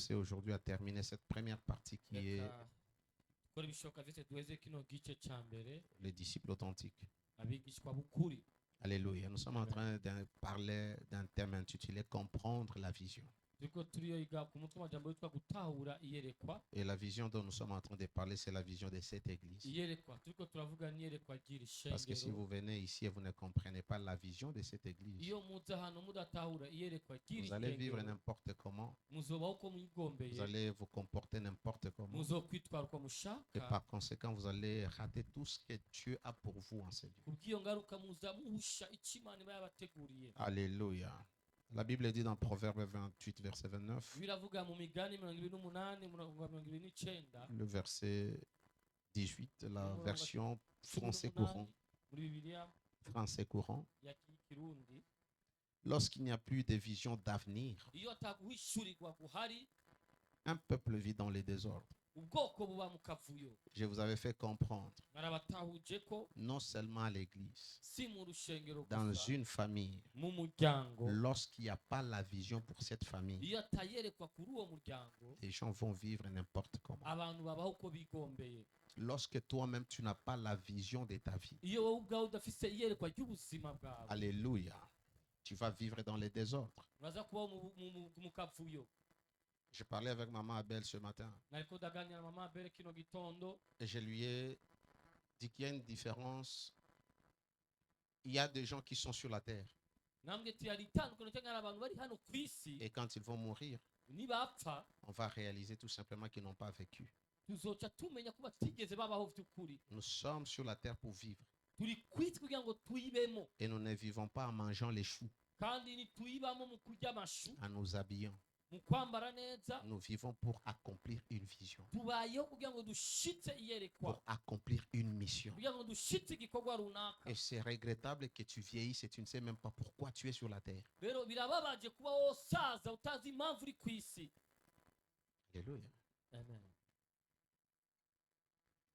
commencer aujourd'hui à terminer cette première partie qui est reka dukore ibishoboka byose duheze kino gice cya mbere les disciples authentiques. abigishwa b'ukuri. Alléluia. Nous sommes en Amen. train de parler d'un thème intitulé Comprendre la vision. turiko turiga ku mutwe w'amajambo witwa gutahura iyerekwa. Et la vision dont nous sommes en train de parler, c'est la vision de cette église. Iyerekwa turiko turavuga n'iyerekwa ry'iri Parce que si shengero. vous venez ici et vous ne comprenez pas la vision de cette église, iyo muza hano mudatahura iyerekwa ry'iri vous allez vivre shengero n'importe comment, muzobaho uko vous mwigombeye, allez vous comporter n'importe comment. muzokwitwara uko Et mushaka. par conséquent, vous allez rater tout ce que Dieu a pour vous en ce lieu. kubw'iyo ngaruka muza muhusha icyo Imana iba yabateguriye. Alléluia. La Bible dit dans Proverbe 28, verset 29, biravuga mu migani 28 umurongo wa 29 le verset 18, la version français 18 courant. muri Bibiliya Français courant. ya Kirundi. Lorsqu'il n'y a plus de vision d'avenir, iyo ataguhishurirwa guhari, un peuple vit dans les désordres. ubwoko buba mu kavuyo. Je vous avais fait comprendre, barabatahuje ko non seulement à l'église, si mu rushengero dans gusa, une famille, mu muryango, lorsqu'il n'y a pas la vision pour cette famille, iyo atayerekwa kuri uwo muryango, les gens vont vivre n'importe comment. abantu babaho uko bigombeye. Lorsque toi-même, tu n'as pas la vision de ta vie, iyo wowe ubwawe udafise iyerekwa ry'ubuzima bwawe, alléluia, tu vas vivre dans les désordres. uraza kubaho mu kavuyo. Je parlais avec maman Abel ce matin nariko ndaganira na mama Abel kino gitondo, et je lui ai dit qu'il y a une différence. Il y a des gens qui sont sur la terre nambwe ati hari itandukano cyangwa hari abantu bari hano ku isi, et quand ils vont mourir, nibapfa on va réaliser tout simplement qu'ils n'ont pas vécu. tuzoca tumenya ko batigeze babaho by'ukuri. Nous sommes sur la terre pour vivre turi kwitwa kugira ngo tuyibemo, et nous ne vivons pas en mangeant les choux, kandi ntituyibamo mu kurya amashu, en nous habillant. mu kwambara neza. Nous vivons pour accomplir une vision, tubayeho kugira ngo dushitse iyerekwa, pour accomplir une mission. kugira ngo dushitse igikorwa runaka. Et c'est regrettable que tu vieillisses et tu ne sais même pas pourquoi tu es sur la terre. rero birababaje kuba wosaza utazi impamvu uri ku isi. Alléluia. Amen.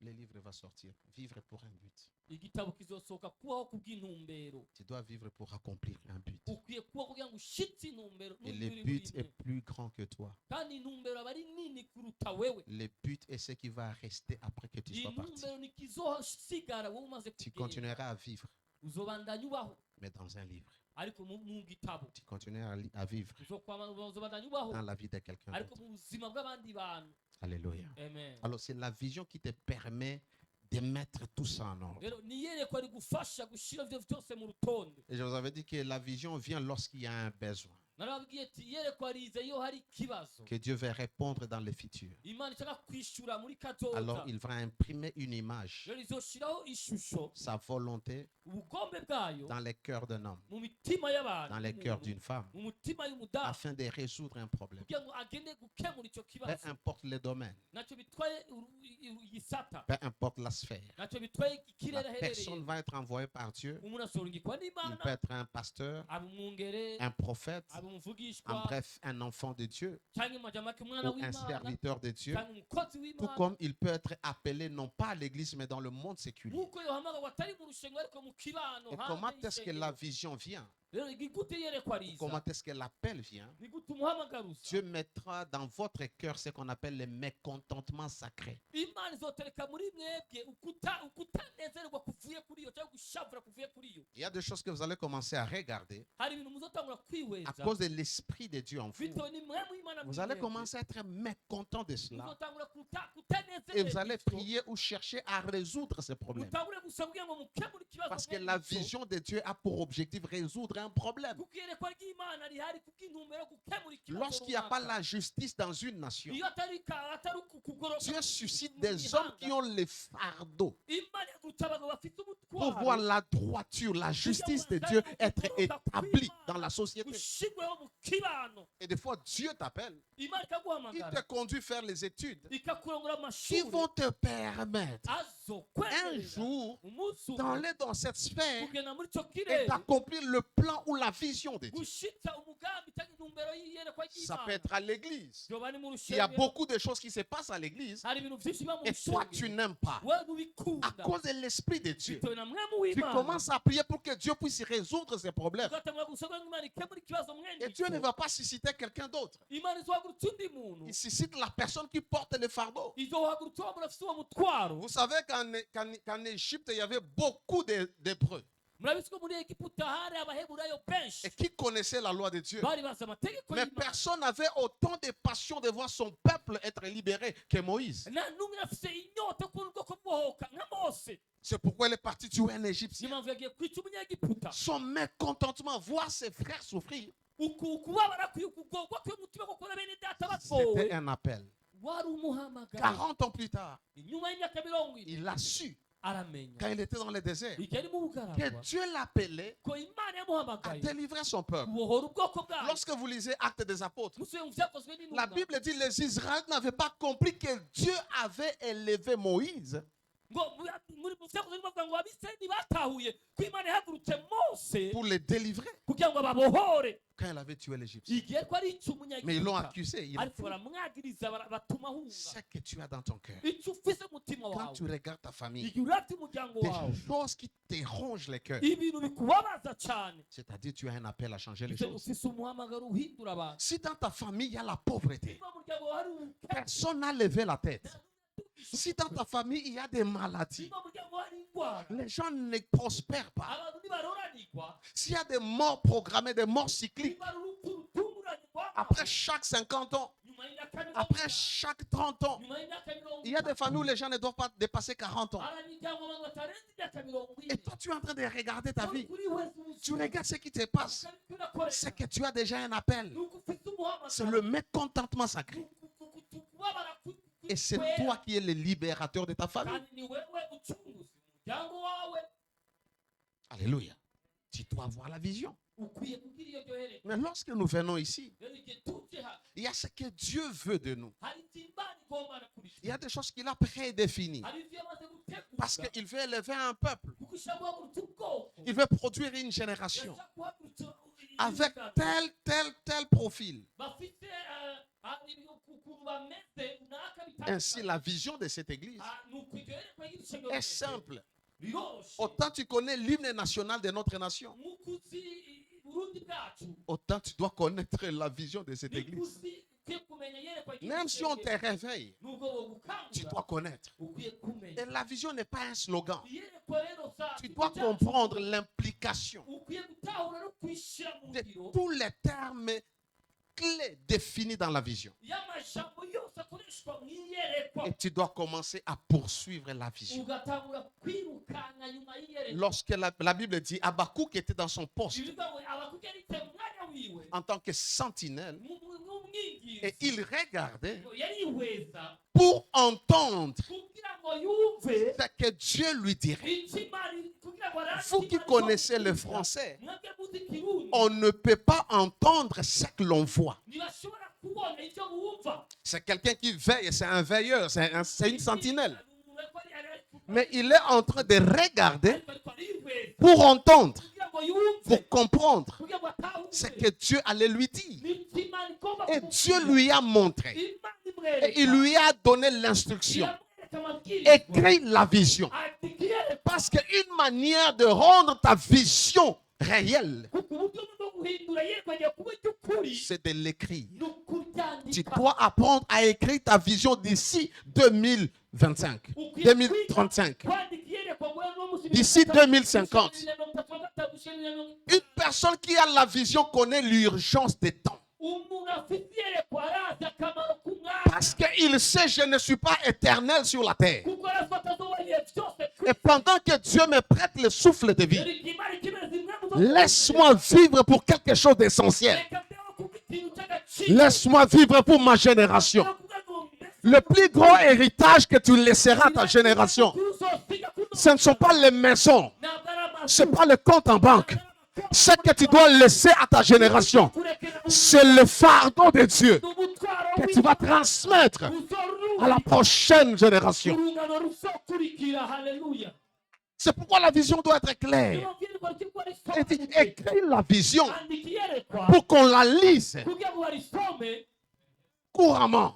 Le livre va sortir. Vivre pour un but. igitabo kizosohoka kubaho kubw'intumbero. Tu dois vivre pour accomplir un but. ukwiye kuba kugira ngo ushitse intumbero, Et n'ubwo le uri but burime. est plus grand que toi. kandi intumbero aba ari nini kuruta wewe. Le but est ce qui va rester après que tu sois parti. intumbero ntikizosigara wowe umaze Tu kugenda. continueras à vivre, uzobandanya ubaho mais dans un livre. ariko mu gitabo. Tu continueras à vivre uzobandanya ubaho dans la vie de quelqu'un ariko d'autre. mu buzima bw'abandi bantu. Alléluia. Amen. Alors c'est la vision qui te permet de mettre tout ça en ordre. rero niyerekwa rigufasha gushira ibyo byose mu rutonde. Et je vous avais dit que la vision vient lorsqu'il y a un besoin, narababwiye ati iyerekwa riza iyo hari ikibazo, que Dieu veut répondre dans le futur. imana ishaka kwishura muri Alors kazoza. il va imprimer une image, rero izoshiraho ishusho, sa volonté, ubugombe bwayo dans les cœurs d'un homme, mu mitima y'abantu, dans les cœurs d'une femme, mu mutima y'umudamu, afin de résoudre un problème. kugira ngo agende gukemura icyo Peu kibazo. importe le domaine, ntacyo bitwaye igisata, peu importe la sphère, ntacyo bitwaye ikirere la aherereye. personne va être envoyée par Dieu. umuntu asorungikwa Il n'imana, peut être un pasteur, aba umwungere, un prophète, aba en umuvugishwa, bref, un enfant de Dieu cyangwa amajamake umwana ou un w'imana, serviteur de Dieu. cyangwa umukozi Tout w'imana. comme il peut être appelé non pas à l'église mais dans le monde séculier. nk'uko yohamagawe atari mu rushengo ariko mu kibano Et hanze comment est-ce que la y'ishengero. vision vient? rero igute iyerekwa riza, Comment est-ce que l'appel vient? ni gute umuhamagaro uza. Dieu mettra dans votre cœur ce qu'on appelle le mécontentement sacré. imana izotereka muri mwebwe ukutanezerwa kuvuye kuri iyo cyangwa gushavura kuvuye kuri iyo. Il y a des choses que vous allez commencer à regarder hari ibintu muzotangura à kwihweza cause de l'Esprit de Dieu en vous. bitewe n'imwemu y'imana muri Vous allez mwebwe. commencer à être mécontent de cela. muzotangura Et vous allez kutanezerwa, prier ou chercher à résoudre ces problèmes. mutangure gusaba kugira ngo mukemure ikibazo. Parce que mwene la ico. vision de Dieu a pour objectif résoudre un problème. kuko iyerekwa ry'imana rihari kubw'intumbero yo gukemura ikibazo Lorsqu'il n'y a pas runaka. la justice dans une nation, iyo atari kugoroka Dieu suscite mu des hommes mihanda, qui ont les fardeaux imana yagurutse abagabo bafite pour voir umutwaro la droiture, la justice de Dieu être établie dans la société. gushigweho mu kibano. Et des fois, Dieu t'appelle, imana il te ikaguhamagara conduit faire les études ikakurongora qui amashuri, vont te permettre un azokwemerera jour umunsi umwe d'aller dans cette sphère kugenda muri icyo et kirere d'accomplir le plan plan ou la vision de Dieu. gushitsa umugambi cyangwa intumbero y'iyerekwa Ça peut ry'Imana. être à l'église. Byoba ni mu Il y a rushengero, beaucoup de choses qui se passent à l'église hari ibintu byinshi biba mu et toi tu rushengero n'aimes pas. wewe À ntubikunda cause de l'Esprit de Dieu, bitewe na mwemu tu w'Imana commences à prier pour que Dieu puisse résoudre ces problèmes. ugatangura gusaba ngo Imana ikemure ikibazo mwene Et Dieu ne icyo. va pas susciter quelqu'un d'autre. Imana izohagurutsa undi muntu, Il suscite la personne qui porte le fardeau. izohagurutsa uwo muntu afite uwo mutwaro. Vous savez qu'en Égypte, il y avait beaucoup d'hébreux. Murabizi ko muri Egiputa hari abaheburayo benshi Et qui connaissaient la loi de Dieu. bari bazi amategeko Mais y'Imana. personne n'avait autant de passion de voir son peuple être libéré que Moïse. nta n'umwe afite inyota kubona ubwoko bubohoka nka Mose. C'est pourquoi il est parti tuer un Égyptien. niyo mpamvu yagiye kwica umunyegiputa. Son mécontentement, voir ses frères souffrir, ukubabara kugorwa kw'umutima kuko na bene data bagowe c'était un appel. wari umuhamagaro. 40 ans plus tard, inyuma y'imyaka 40 il a su, aramenya quand il était dans le désert, igihe ari mu que bugaragwa Dieu l'appelait ko Imana à yamuhamagaye délivrer son peuple. kubohora ubwoko bwayo. Lorsque vous lisez Actes des Apôtres, musubiye mu byakozwe la n'intumwa Bible dit que les Israélites n'avaient pas compris que Dieu avait élevé Moïse ngo muri mu byakozwe n'intumwa bavuga ngo abisirayeli batahuye ko Imana yahagurutse Mose pour les délivrer kugira ngo babohore quand il avait tué l'Égyptien. igihe ko ari icyo Mais ils l'ont umunyegiputa accusé. Il ariko baramwagiriza batuma ahunga. ce que tu as dans ton cœur. icyo ufise umutima Quand wawe tu regardes ta famille, igihe uravye umuryango wawe des choses qui te rongent les cœurs. ibintu bikubabaza cyane C'est-à-dire tu as un appel à changer les icyo choses. ufise umuhamagaro uhindura abantu. Si dans ta famille, il y a la pauvreté, niba mu muryango wawe hari ubukene, personne n'a levé la tête. Si dans ta famille, il y a des maladies, niba mu muryango hari indwara, les gens ne prospèrent pas. abantu nibaroranirwa, S'il y a des morts programmées, des morts cycliques, niba ari urupfu rutunguranirwa, après chaque 50 ans, nyuma y'imyaka mirongo après itanu, chaque 30 ans, nyuma y'imyaka mirongo il y a des itanu, familles où les gens ne doivent pas dépasser 40 ans. hari imiryango abantu batarenze imyaka mirongo Et ine. toi, tu es en train de regarder ta vie. Kuri wese Tu ubuzima, regardes ce qui te passe. ukabona icyo unakorera, C'est que tu as déjà un appel. ni uko ufite umuhamagaro, C'est le mécontentement sacré. kubabara Et c'est kwera, toi qui es le libérateur de ta famille. kandi ni wewe ucunguzi umuryango wawe. Alléluia. Tu dois avoir la vision. ukwiye kugira iyo ryohereye. Mais lorsque nous venons ici, rero igihe tuje hano il y a ce que Dieu veut de nous. hari icyo Imana igomba kuri Il y a des choses qu'il a prédéfinies. hari ibyo yamaze Parce gutegura qu'il veut élever un peuple. kuko ishaka guhagurutsa ubwoko, Il veut produire une génération ishaka guhagurutsa avec ibintu tel profil. bafite ukuntu bameze runaka Ainsi, la vision de cette église ni ukwigerekwa y'irushanwa est simple. riroshe. Autant tu connais l'hymne national de notre nation, mukuzi Burundi bwacu, autant tu dois connaître la vision de cette église. nikuzi ukwiye kumenya yerekwa Même si on te réveille, nubwo bogukangura tu dois connaître. ukwiye kumenya Et la vision n'est pas un slogan. iyerekwa rero sa Tu dois comprendre l'implication ukwiye gutahura no kwishyira mu de ngiro tous les termes clés définis dans la vision. y'amajambo yose akoreshwa mu iyerekwa, Et tu dois commencer à poursuivre la vision. ugatangura kwirukanga nyuma y'iyerekwa. Lorsque la Bible dit Habakkuk était dans son poste bivuga ngo abakuki yari mu mwanya wiwe en tant que sentinelle nk'umwingizi, et il regardait yarihweza pour entendre kugira ngo yumve ce que Dieu lui dirait. icyo Imana kugira ngo arate Vous qui Imana connaissez le izomukiza. français, mwebwe muzi Kirundi, on ne peut pas entendre ce que l'on voit. ntibashobora kubona icyo bumva. C'est quelqu'un qui veille, c'est un veilleur, c'est une sentinelle. Mais il est en train de regarder pour entendre, pour comprendre ce que Dieu allait lui dire. Et Dieu lui a montré. Et il lui a donné l'instruction. Écris la vision. Parce qu'une manière de rendre ta vision réelle, c'est de l'écrire. Tu dois apprendre à écrire ta vision d'ici 2025, 2035, d'ici 2050. Une personne qui a la vision connaît l'urgence des temps. Parce qu'il sait, je ne suis pas éternel sur la terre. Et pendant que Dieu me prête le souffle de vie, laisse-moi vivre pour quelque chose d'essentiel. Laisse-moi vivre pour ma génération. Le plus grand héritage que tu laisseras à ta génération, ce ne sont pas les maisons, ce n'est pas le compte en banque. Ce que tu dois laisser à ta génération, c'est le fardeau de Dieu que tu vas transmettre à la prochaine génération. C'est pourquoi la vision doit être claire. Il dit, écris la vision andika iyerekwa pour qu'on la lise kugira ngo barisome couramment.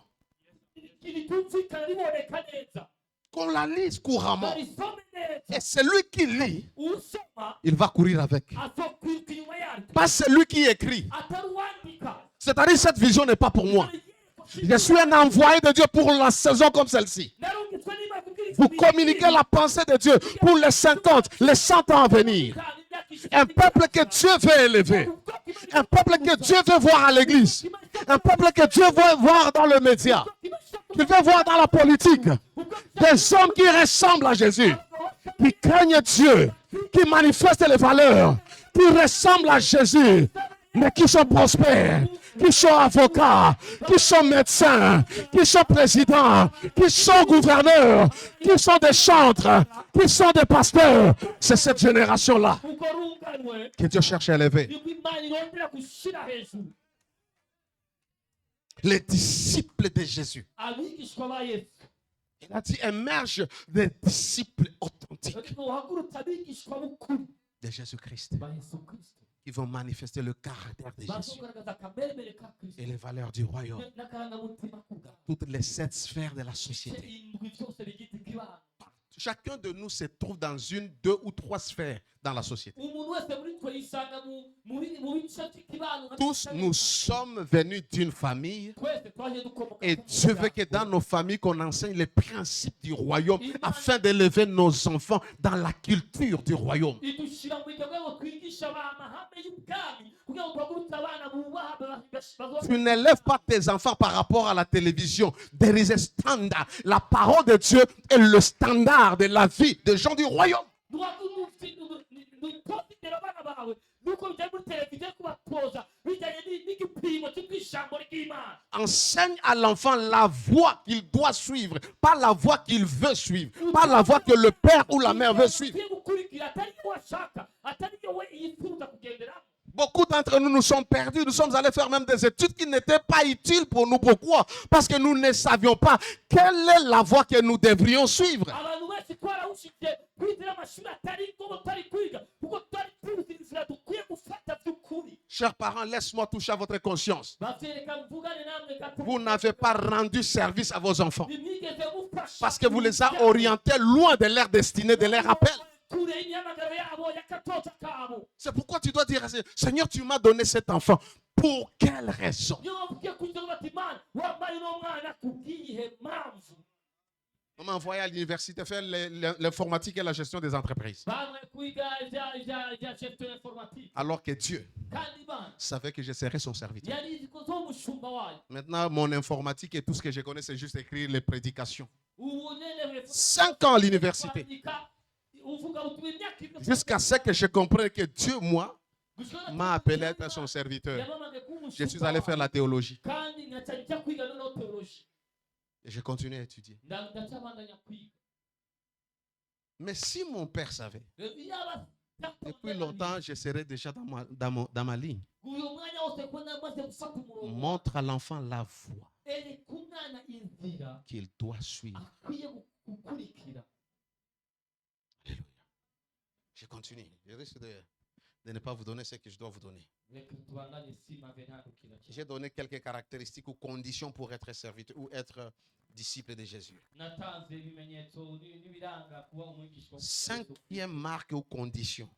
ritumvikana riboneka neza Qu'on la lise couramment. barisome neza Et celui qui lit, usoma il va courir avec. azokwiruka inyuma yaryo Pas celui qui écrit. atari uwandika C'est-à-dire, cette vision n'est pas pour moi. Je suis un envoyé de Dieu pour la saison comme celle-ci. narungitswe n'Imana kubwira Vous communiquez la pensée de Dieu pour les 50, les 100 ans à venir. Un peuple que Dieu veut élever. Un peuple que Dieu veut voir à l'église. Un peuple que Dieu veut voir dans le média. Qu'il veut voir dans la politique. Des hommes qui ressemblent à Jésus. Qui craignent Dieu. Qui manifestent les valeurs. Qui ressemblent à Jésus. Mais qui sont prospères. Qui sont avocats. Qui sont médecins. Qui sont présidents. Qui sont gouverneurs. Qui sont des chantres. Qui sont des pasteurs. C'est cette génération-là kuko runganwe que Dieu cherche à élever. niko Imana irondera gushyira hejuru Les disciples de Jésus. abigishwa ba Yesu Il a dit, émerge des disciples authentiques ariko uhagurutse abigishwa b'ukuri de Jésus-Christ ba Yesu Kristo qui vont manifester le caractère de Jésus bazogaragaza akameremere ka Kristo et les valeurs du royaume. n'akarangamutima k'ubwami Toutes les 7 sphères de la ibice société. indwi byose bigize ikibano Chacun de nous se trouve dans une, 2 ou 3 sphères dans la société. umuntu wese muri twe yisanga mu bice by'ikibano nka Tous nous sommes venus d'une famille twese twaje dukomoka et ku Dieu muryango. veut que dans nos familles qu'on enseigne les principes du royaume afin d'élever nos enfants dans la culture du royaume. idushyira mu miryango ngo twigishe amahame y'ubwami kugira ngo duhagurutse abana bubaha Tu n'élèves pas tes enfants par rapport à la télévision. There is a standard. La parole de Dieu est le standard de la vie des gens du royaume. ntitozitera abana bawe nuko bijyanye muri televiziyo kubatoza bijyanye n'igipimo cy'ijambo ry'Imana Enseigne à l'enfant la voie qu'il doit suivre, pas la voie qu'il veut suivre, pas la voie que le père ou la mère veut suivre. ukwiye gukurikira atari iyo washaka atari iyo we yifuza kugenderamo. Beaucoup d'entre nous nous sommes perdus. Nous sommes allés faire même des études qui n'étaient pas utiles pour nous. Pourquoi? Parce que nous ne savions pas quelle est la voie que nous devrions suivre. abantu benshi twarahushije kwitira amashuri atari ngo tutari kwiga kuko tutari tuzi inzira dukwiye gufata by'ukuri. Chers parents, laisse-moi toucher à votre conscience. Bavyereka mvugane namwe gato. Vous n'avez pas rendu service à vos enfants Nimwigeze mufasha parce que vous les avez orientés loin de leur destinée, de leur appel. kure y'imyamagaro yabo y'akatoza kabo. C'est pourquoi tu dois dire, Seigneur, tu m'as donné cet enfant. Pour quelle raison? niyo mpamvu ugiye kugira ngo bati Imana wambaye uno mwana kubw'iyihe mpamvu. On m'a envoyé à l'université faire l'informatique et la gestion des entreprises. Bamwe kwiga ibya gestion informatique. Alors que Dieu Kandi Imana savait que je serais son serviteur. yari izi ko z'umushumba wayo. Maintenant, mon informatique et tout ce que je connais, c'est juste écrire les prédications. Ubu nyene 5 ans à l'université. kwandika, uvuga utuye imyaka ibiri. Jusqu'à ce que je comprenne que Dieu, moi, Gushora m'a appelé à être son serviteur. yamamaga kuba Je suis umushumba allé faire wayo. la théologie. Kandi nkaca njya kwiga noneho teoloji. Et j'ai continué à étudier. Ndacabandanya kwiga. Mais si mon père savait, Iyaba depuis longtemps, je serais déjà dans ma ligne. uyu mwanya wose ko namaze gufata umurongo. Montre à l'enfant la voie Ereka umwana inzira qu'il doit suivre. akwiye gukurikira. Alléluia. Je continue. Je risque de ne pas vous donner ce que je dois vous donner. Reka tubandanye simave ntandukira cyane. J'ai donné quelques caractéristiques ou conditions pour être serviteur ou être disciple de Jésus. Natanze ibimenyetso n'ibiranga kuba umwigishwa wa Yesu. Cinquième marque ou condition.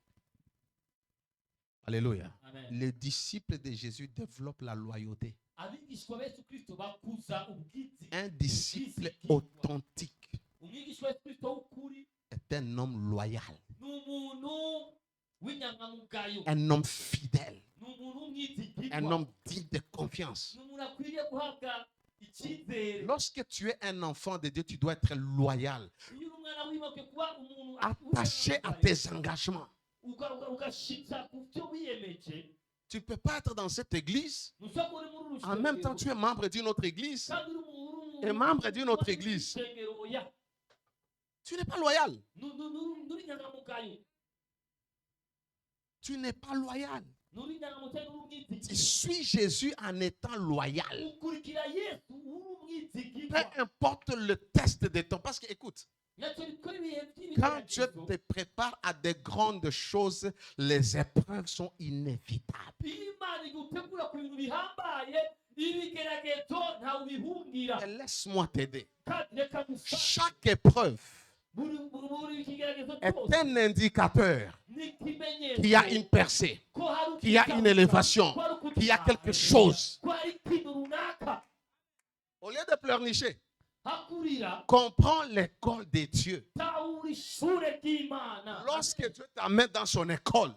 Alléluia. Amen. Les disciples de Jésus développent la loyauté. Abigishwa ba Yesu Kristo bakuza ubwizi. Un disciple authentique Umwigishwa wa Yesu Kristo w'ukuri est un homme loyal, ni umuntu w'inyangamugayo, un homme fidèle, ni umuntu w'umwizigirwa, un homme digne de confiance. ni umuntu akwiriye guhabwa icyizere. Lorsque tu es un enfant de Dieu, tu dois être loyal, Iyo uri umwana w'Imana ukwiye kuba umuntu attaché à tes engagements. ugashitsa ku byo wiyemeje. Tu ne peux pas être dans cette église. Ntushobora uri muri uru En même temps, tu es membre d'une autre église. kandi uri Et membre d'une autre église. urusengero, oya. Tu n'es pas loyal. Nuri inyangamugayo, Tu n'es pas loyal. nuri inyangamugayo, nuri Tu umwizigirwa. suis Jésus en étant loyal. Ukurikira Yesu uri Peu umwizigirwa. importe le test de ton. Parce que, écoute, Quand Dieu te prépare à des grandes choses, les épreuves sont inévitables. Et laisse-moi t'aider. Chaque épreuve est un indicateur qu'il y a une percée, qu'il y a une élévation, qu'il y a quelque chose. Au lieu de pleurnicher, comprends l'école des dieux. Lorsque Dieu t'amène dans son école,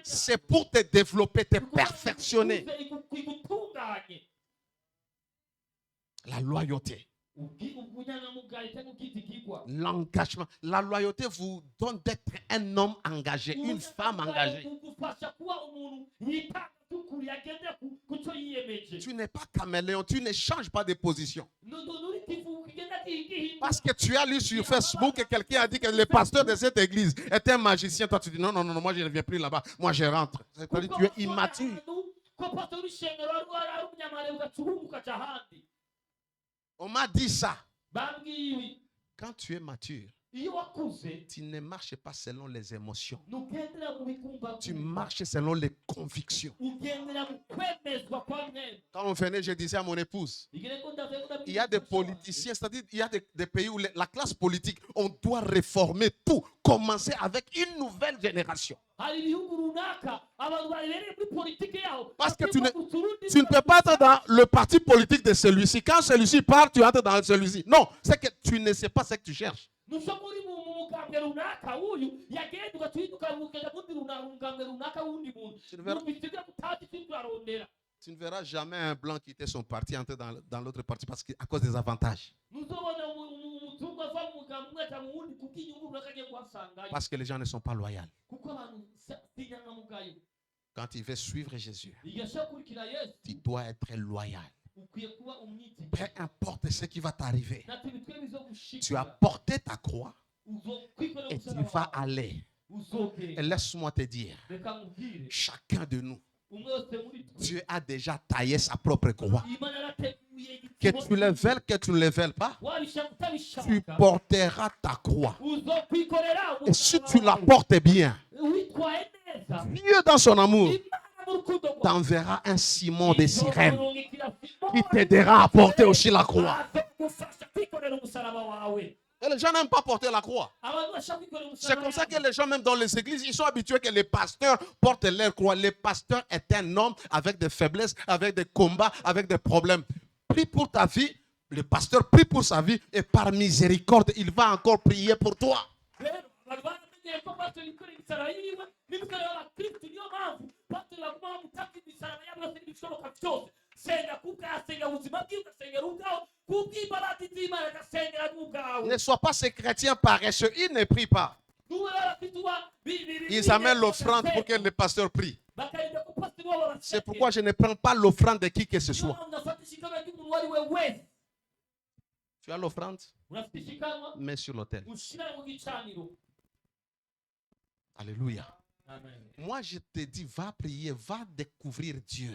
c'est pour te développer, te perfectionner. La loyauté, l'engagement. La loyauté vous donne d'être un homme engagé, une femme engagée. Tu n'es pas caméléon, tu ne changes pas de position. Parce que tu as lu sur Facebook que quelqu'un a dit que le pasteur de cette église est un magicien. Toi, tu dis non, moi je ne viens plus là-bas. Moi, je rentre. C'est-à-dire que tu es immature. On m'a dit ça. Quand tu es mature, tu ne marches pas selon les émotions. Tu marches selon les convictions. Quand on venait, je disais à mon épouse, il y a des politiciens, c'est-à-dire il y a des pays où la classe politique, on doit réformer tout, commencer avec une nouvelle génération. Parce que tu ne peux pas être dans le parti politique de celui-ci. Quand celui-ci part, tu entres dans celui-ci. Non, c'est que tu ne sais pas ce que tu cherches. Tu ne verras jamais un blanc quitter son parti, entrer dans l'autre parti parce qu'à cause des avantages. Parce que les gens ne sont pas loyaux. Quand il veut suivre Jésus, tu dois être loyal. Peu importe ce qui va t'arriver, tu as porté ta croix et tu vas aller. Et laisse-moi te dire, chacun de nous, Dieu a déjà taillé sa propre croix. Que tu le veuilles, que tu ne le veuilles pas, tu porteras ta croix. Et si tu la portes bien, Dieu dans son amour t'enverra un Simon de Cyrène qui t'aidera à porter aussi la croix. Et les gens n'aiment pas porter la croix. C'est comme ça que les gens, même dans les églises, ils sont habitués que les pasteurs portent leur croix. Le pasteur est un homme avec des faiblesses, avec des combats, avec des problèmes. Prie pour ta vie, le pasteur prie pour sa vie et par miséricorde, il va encore prier pour toi. Ne sois pas ces chrétiens paresseux, ils ne prient pas. Ils amènent l'offrande pour que le pasteur prie. C'est pourquoi je ne prends pas l'offrande de qui que ce soit. Tu as l'offrande, mets sur l'autel. Alléluia. Amen. Moi, je te dis, va prier, va découvrir Dieu.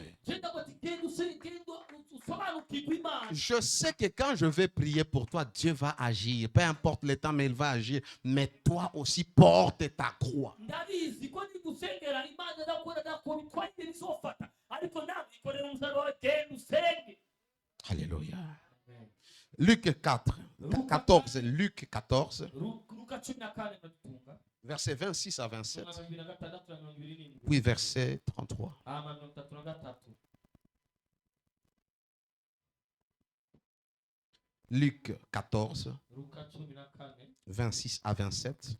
Je sais que quand je vais prier pour toi, Dieu va agir. Peu importe le temps, mais il va agir. Mais toi aussi, porte ta croix. Alléluia. Luc 4, 14, Luc 14, verset 26 à 27, puis verset 33. Luc 14, 26 à 27,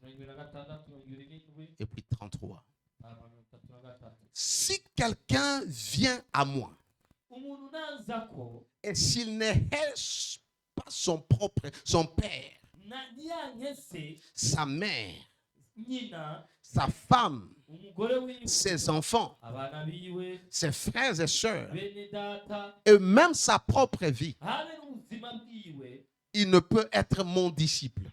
et puis 33. Si quelqu'un vient à moi, et s'il ne hait pas son père, sa mère, sa femme, ses enfants, ses frères et sœurs, et même sa propre vie, il ne peut être mon disciple.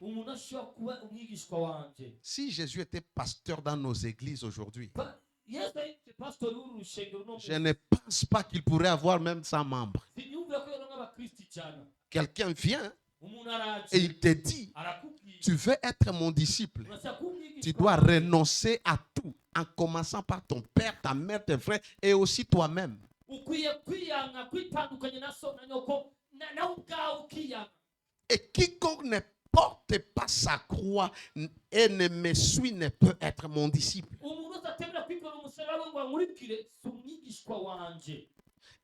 Si Jésus était pasteur dans nos églises aujourd'hui, je ne pense pas qu'il pourrait avoir même 100 membres. Quelqu'un vient umuntu araje et il te dit, arakubwira tu veux être mon disciple, urashaka kumwigisha tu dois renoncer à tout, en commençant par ton père, ta mère, tes frères et aussi toi-même. ukwiye kwiyanga kwitandukanya na so na nyoko nawe ubwawe ukiyanga. Et quiconque ne porte pas sa croix et ne me suit ne peut être mon disciple. umuntu uzatemera kwikorera umusaraba we ngo ankurikire si umwigishwa wanje.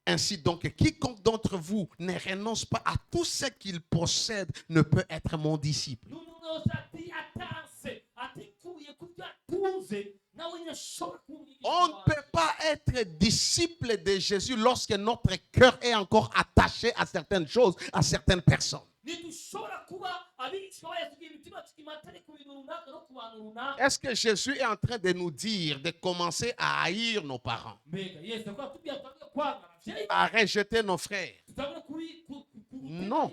Ainsi donc, quiconque d'entre vous ne renonce pas à tout ce qu'il possède ne peut être mon disciple. n'umuntu wese atanse atikuye ku byo atunze nawe nyine ashobora kuba umwigishwa On ne wanje. peut pas être disciple de Jésus lorsque notre cœur est encore attaché à certaines choses, à certaines personnes. ntidushobora kuba abigishwa ba Yesu igihe imitima tukimatare ku bintu runaka no ku bantu runaka. Est-ce que Jésus est en train de nous dire de commencer à haïr nos parents, mbega yesu akaba atubwira tutangiye kwanga ababyeyi à rejeter nos frères? tutangire Non.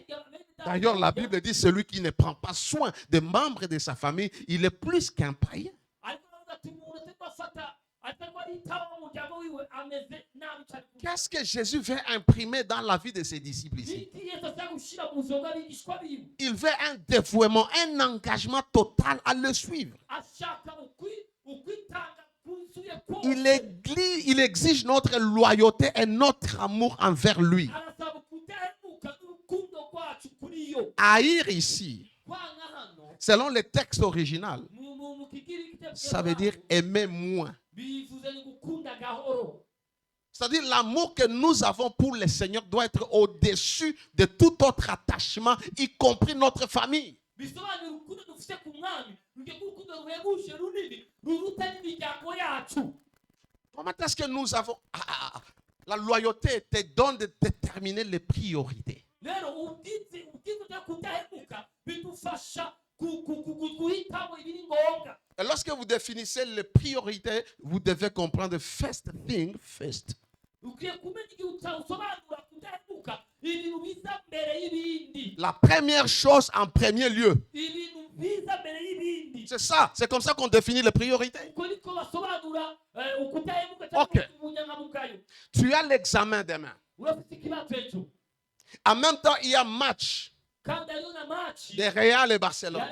D'ailleurs, la Bible dit celui qui ne prend pas soin des membres de sa famille, il est plus qu'un païen. Qu'est-ce que Jésus veut imprimer dans la vie de ses disciples ici? Il veut un dévouement, un engagement total à le suivre. Il exige notre loyauté et notre amour envers lui. Haïr ici, selon le texte original, ça veut dire aimer moins. C'est-à-dire l'amour que nous avons pour le Seigneur doit être au-dessus de tout autre attachement, y compris notre famille. Comment est-ce que nous avons... la loyauté te donne de déterminer les priorités. Et lorsque vous définissez les priorités, vous devez comprendre first thing first. La première chose en premier lieu. C'est ça, c'est comme ça qu'on définit les priorités. Ok. Tu as l'examen demain. En même temps, il y a match de Real et Barcelone.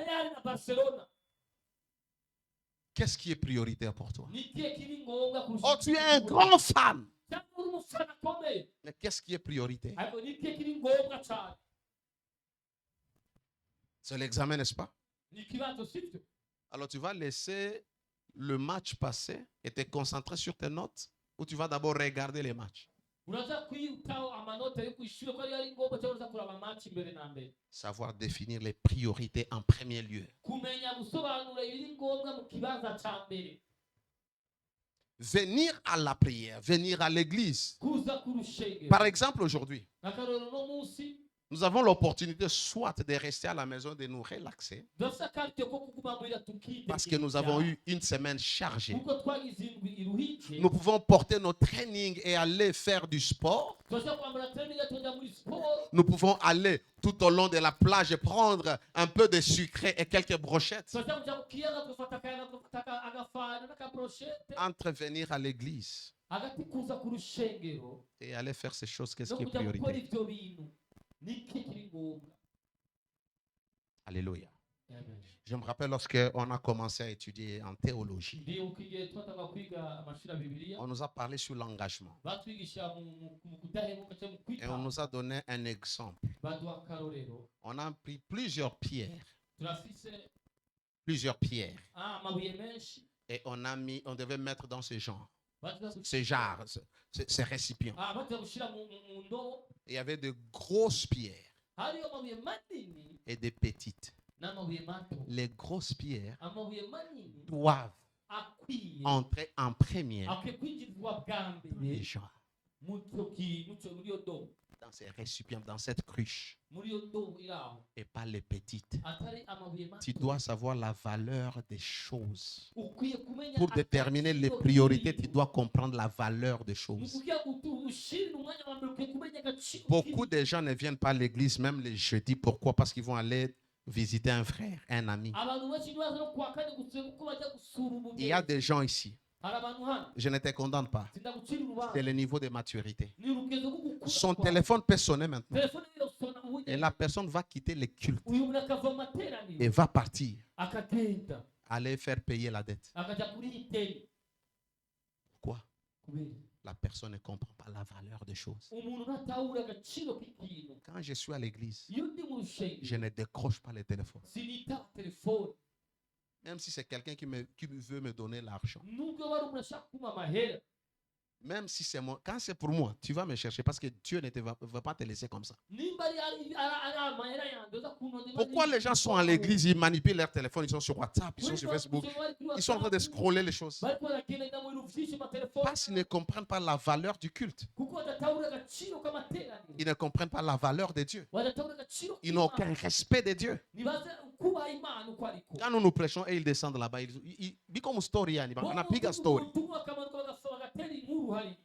Qu'est-ce qui est prioritaire pour toi? Oh, tu es un grand fan. Mais qu'est-ce qui est prioritaire? C'est l'examen, n'est-ce pas? Alors tu vas laisser le match passer et te concentrer sur tes notes, ou tu vas d'abord regarder les matchs? Savoir définir les priorités en premier lieu. Venir à la prière, venir à l'église. Par exemple, aujourd'hui, nous avons l'opportunité soit de rester à la maison, de nous relaxer, parce que nous avons eu une semaine chargée. Nous pouvons porter nos trainings et aller faire du sport. Nous pouvons aller tout au long de la plage et prendre un peu de sucré et quelques brochettes. Entre venir à l'église et aller faire ces choses, qu'est-ce qui est prioritaire? Alléluia. Je me rappelle lorsqu'on a commencé à étudier en théologie, on nous a parlé sur l'engagement. Et on nous a donné un exemple. On a pris plusieurs pierres. Et on devait mettre dans ce genre. Ces jarres, ces récipients. Il y avait de grosses pierres et des petites. Les grosses pierres doivent entrer en première les gens dans ces récipients, dans cette cruche, et pas les petites. Tu dois savoir la valeur des choses. Pour déterminer les priorités, tu dois comprendre la valeur des choses. Beaucoup de gens ne viennent pas à l'église même les jeudis. Pourquoi? Parce qu'ils vont aller visiter un frère, un ami. Il y a des gens ici. Je ne te condamne pas. C'est le niveau de maturité. Son téléphone peut sonner maintenant. Et la personne va quitter les cultes uyu muntu akava mu materaniro et va partir, akagenda aller faire payer la dette. akajya kuri ideni Pourquoi? kubera La personne ne comprend pas la valeur des choses. umuntu ntatahura agaciro k'ikintu. Quand je suis à l'église, iyo ndi mu je rusengero ne décroche pas les téléphones. sinitaba telefone Même si c'est quelqu'un qui veut me donner l'argent. nubwo bari umuntu ashaka kumpa amahera Même si c'est moi. Quand c'est pour moi, tu vas me chercher parce que Dieu ne va pas te laisser comme ça. nimba ari amahera yanjye uza kuntondera Pourquoi les gens sont à l'église, ils manipulent leur téléphone, ils sont sur WhatsApp, ils sont sur Facebook, ils sont en train de scroller les choses? bariko baragendera mu bintu byinshi mu matelefone Parce qu'ils ne comprennent pas la valeur du culte. kuko badatahura agaciro k'amateraniro Ils ne comprennent pas la valeur de Dieu. badatahura agaciro Ils n'ont aucun respect de Dieu. ntibaze kubaha imana uko ariko Quand nous prêchons et ils descendent là-bas, ils comme story, on a piga story. ubutumwa akamanuka bagasaba bagatera inkuru hari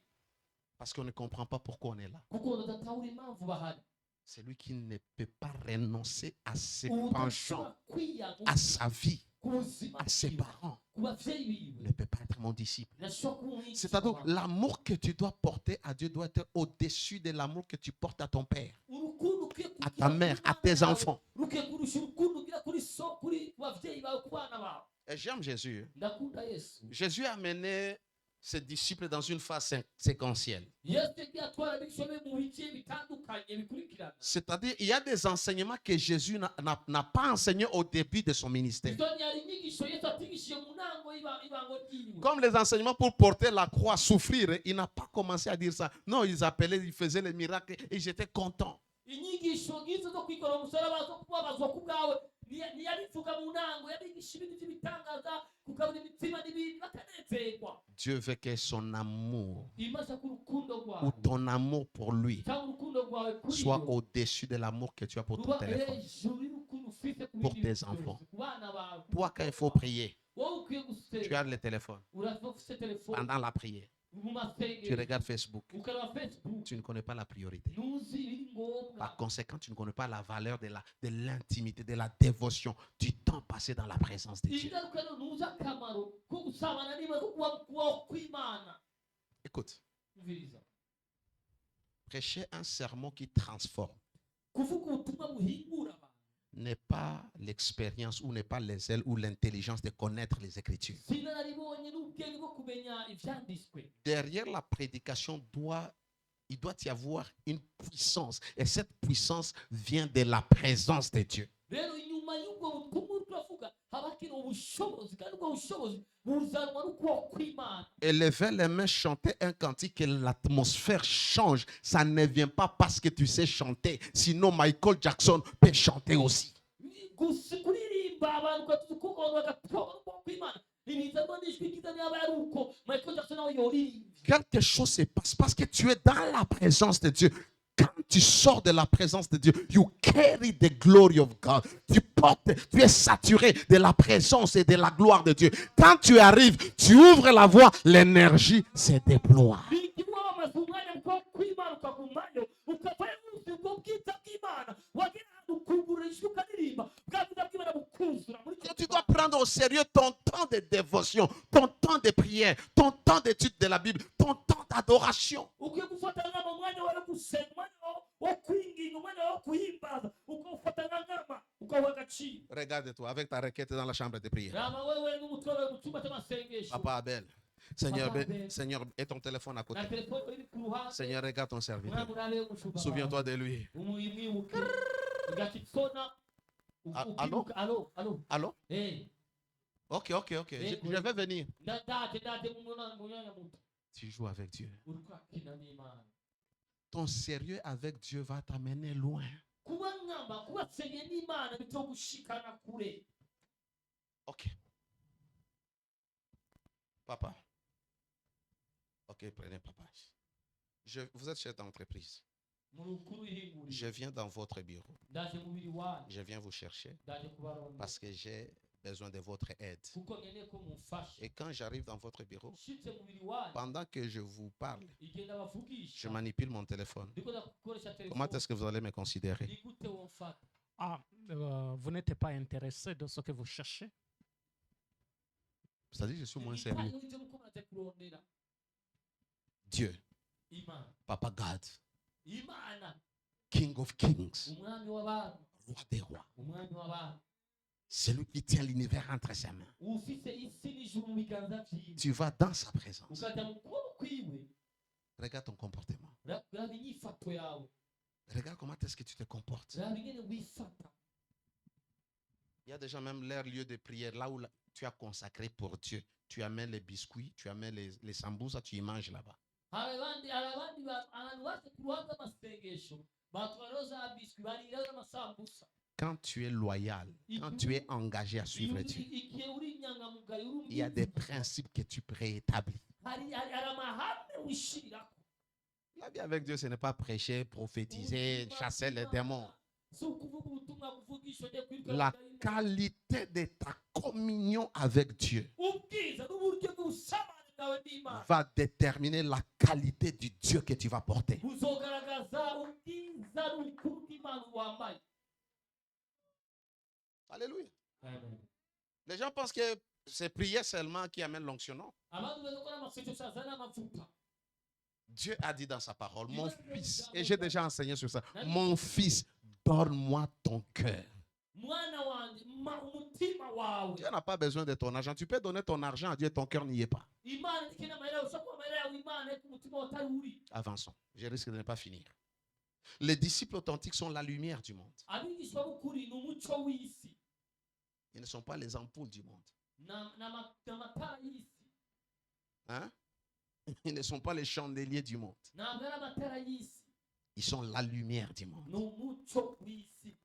Parce qu'on ne comprend pas pourquoi on est là. kuko badatahura impamvu bahari Celui qui ne peut pas renoncer à ses ubu penchants, udashobora kwiyanga à sa vie, ku buzima à ses bwiwe parents, ku bavyeyi biwe ne peut pas être mon disciple. ntashobora kuba umwigisha C'est-à-dire, wawe. l'amour que tu dois porter à Dieu doit être au-dessus de l'amour que tu portes à ton père, urukundo ukwiye à kugira ta kuri mère, à mama tes yawe, enfants. rukwiye kurusha urukundo ugira kuri so kuri ku bavyeyi bawe ku bana bawe Et j'aime Jésus. ndakunda yesu Jésus a mené ses disciples dans une phase séquentielle. yesu yagiye atwara abigishwa be mu bice bitandukanye bikurikirana C'est-à-dire, il y a des enseignements que Jésus n'a pas enseignés au début de son ministère. izo hari inyigisho yesu atigishije mu ntango y'ibango ryiwe Comme les enseignements pour porter la croix, souffrir, il n'a pas commencé à dire ça. Non, ils appelaient, ils faisaient les miracles et j'étais content. inyigisho nk'izo zo kwikorera umusaraba zo kubabazwa ku bwawe ntiyabivuga mu ntango yabigisha ibintu by'ibitangaza kugabura imitima n'ibindi bakanezerwa Dieu veut que son amour imaze ku rukundo ou rwawe ton amour pour lui cyangwa urukundo rwawe kuri soit yo au-dessus de l'amour que tu as pour ton ruba téléphone. hejuru y'urukundo ufite ku Pour bindi tes bintu enfants. byose, ku bana bawe ku Toi, quand il faut bana bawe. prier, wowe ukwiye tu gusenga as le téléphone. urava ufite telefone Pendant la prière, mu tu masengero regardes Facebook. ukareba facebook Tu ne connais pas la priorité. ntuzi ibiri ngombwa Par conséquent, tu ne connais pas la valeur de l'intimité, de la dévotion, du temps passé dans la présence de Dieu. ingaruka rero ntuzi akamaro ko gusabana n'imana ko kubaho kw'imana Écoute, umviriza prêcher un sermon qui transforme kuvuga ubutumwa buhingura abantu n'est pas l'expérience ou n'est pas les ailes ou l'intelligence de connaître les Écritures. sinararibonye n'ubwenge bwo kumenya ibyanditswe Derrière la prédication, il doit y avoir une puissance. Et cette puissance vient de la présence de Dieu. rero inyuma y'ubwo butumwa turavuga haba hakenewe ubushobozi kandi ubwo bushobozi buzanwa no kubaho kw'imana Et lever les mains, chanter un cantique, que l'atmosphère change. Ça ne vient pas parce que tu sais chanter. Sinon, Michael Jackson peut chanter aussi. gusa kuririmba abantu ukatuza ukubona bagatoba no kubaho kw'imana ibizanwa n'ijwi ryiza niba ari uko michael jackson nawe yoririmbye Quelque chose se passe parce que tu es dans la présence de Dieu. Quand tu sors de la présence de Dieu, you carry the glory of God. Tu es saturé de la présence et de la gloire de Dieu. Quand tu arrives, tu ouvres la voie, l'énergie se déploie. bigiwa wamaze umwanya mu kubaho kw'imana ukagumayo ukavayo munsi ubwo bwita bw'imana wagera ahantu ukungurura ijwi ukaririmba bwa bwiza bw'imana bukuzura muri icyo Tu dois prendre au sérieux ton temps de dévotion, ton temps de prière, ton temps d'étude de la Bible, ton temps d'adoration. ukwiye gufata nkama umwanya wawe wo gusenga umwanya wo kwinginga umwanya wo kuhimbaza ukawufata nka nkama ukawuha agaciro Regarde-toi avec ta requête dans la chambre de prière. raba wewe n'umutwe wawe mu cyumba cy'amasengesho Papa Abel, Seigneur, Papa Abel. Seigneur, et ton téléphone à côté. na telefone iri ku ruhande Seigneur, regarde ton serviteur. umwami urabe umushumba Souviens-toi de lui. umwibuke ugasona Allô? alo Allô? eh Ok. Je vais venir. ndaje mu mwanya muto Tu joues avec Dieu. uri kwakina n'imana Ton sérieux avec Dieu va t'amener loin. kuba nkamba kuba senye n'imana bityo gushikana kure Ok. Papa. Ok, prenez papa. Vous êtes chef d'entreprise. murukuru ihinguriro Je viens dans votre bureau. ndaje mubiri wanyu Je viens vous chercher ndaje kubaronda parce que j'ai besoin de votre aide. kuko nkeneye ko mumfasha Et quand j'arrive dans votre bureau, nshitse mubiri wanyu pendant que je vous parle, igihe je ndabavugisha manipule mon téléphone. ndiko ndakoresha Comment telefone est-ce que vous allez me considérer? ni gute womfata Ah, vous n'êtes pas intéressé de ce que vous cherchez? C'est-à-dire que je suis moins sérieux. Ibitayo ivyo muko muraze kurondera Dieu, imana Papa God, imana King of Kings, umwami w'abami, roi des rois. umwami w'abami, C'est lui qui tient l'univers entre ses mains. ufise isi n'ijuru mu biganza vyiwe, Tu vas dans sa présence. ukajya mu kuboko kwiwe. Regarde ton comportement. Raba inyifato yawe, Regarde comment est-ce que tu te comportes. raba ingene wifata. Il y a des gens, même leur lieu de prière, là où tu as consacré pour Dieu. Tu amènes les biscuits, tu amènes les samboussas, tu y manges là-bas. Hari abandi ahantu baje ku ruhande rw'amasengesho batwara za biswi barira n'amasambusa. Quand tu es loyal, quand tu es engagé à suivre Dieu, Igihe uri inyangamugayo, uri il y a des principes que tu préétablis. hari amahame wishirirako. La vie avec Dieu, ce n'est pas prêcher, prophétiser, chasser les démons. Si ukuvuga ubutumwa kuvugisha ujye kwirukana La abadayimoni. qualité de ta communion avec Dieu Ubwiza n'uburyo bw'ubusabane bwawe n'Imana va déterminer la qualité du Dieu que tu vas porter. buzogaragaza ubwiza n'ubukuru bw'Imana wambaye. Alléluia. Amen. Les gens pensent que c'est prier seulement qui amène l'onction. Non. Abantu beza ko n'amasengesho azana amavuta. Dieu a dit dans sa parole, mon fils, et j'ai déjà enseigné sur ça, mon fils, donne-moi ton cœur. Mwana wanjye mpa umutima wawe. Dieu n'a pas besoin de ton argent. Tu peux donner ton argent à Dieu, ton cœur n'y est pas. Imana ikeneye amayira yawe, ushobora kuba amayira yawe Imana ariko umutima wawe utari uri. Avançons. Je risque de ne pas finir. Les disciples authentiques sont la lumière du monde. Abigishwa b'ukuri ni umuco w'isi, Ils ne sont pas les ampoules du monde. n'amatara y'isi, Hein? Ils ne sont pas les chandeliers du monde. ntabwo ari amatara y'isi, Ils sont la lumière du monde. ni umuco w'isi.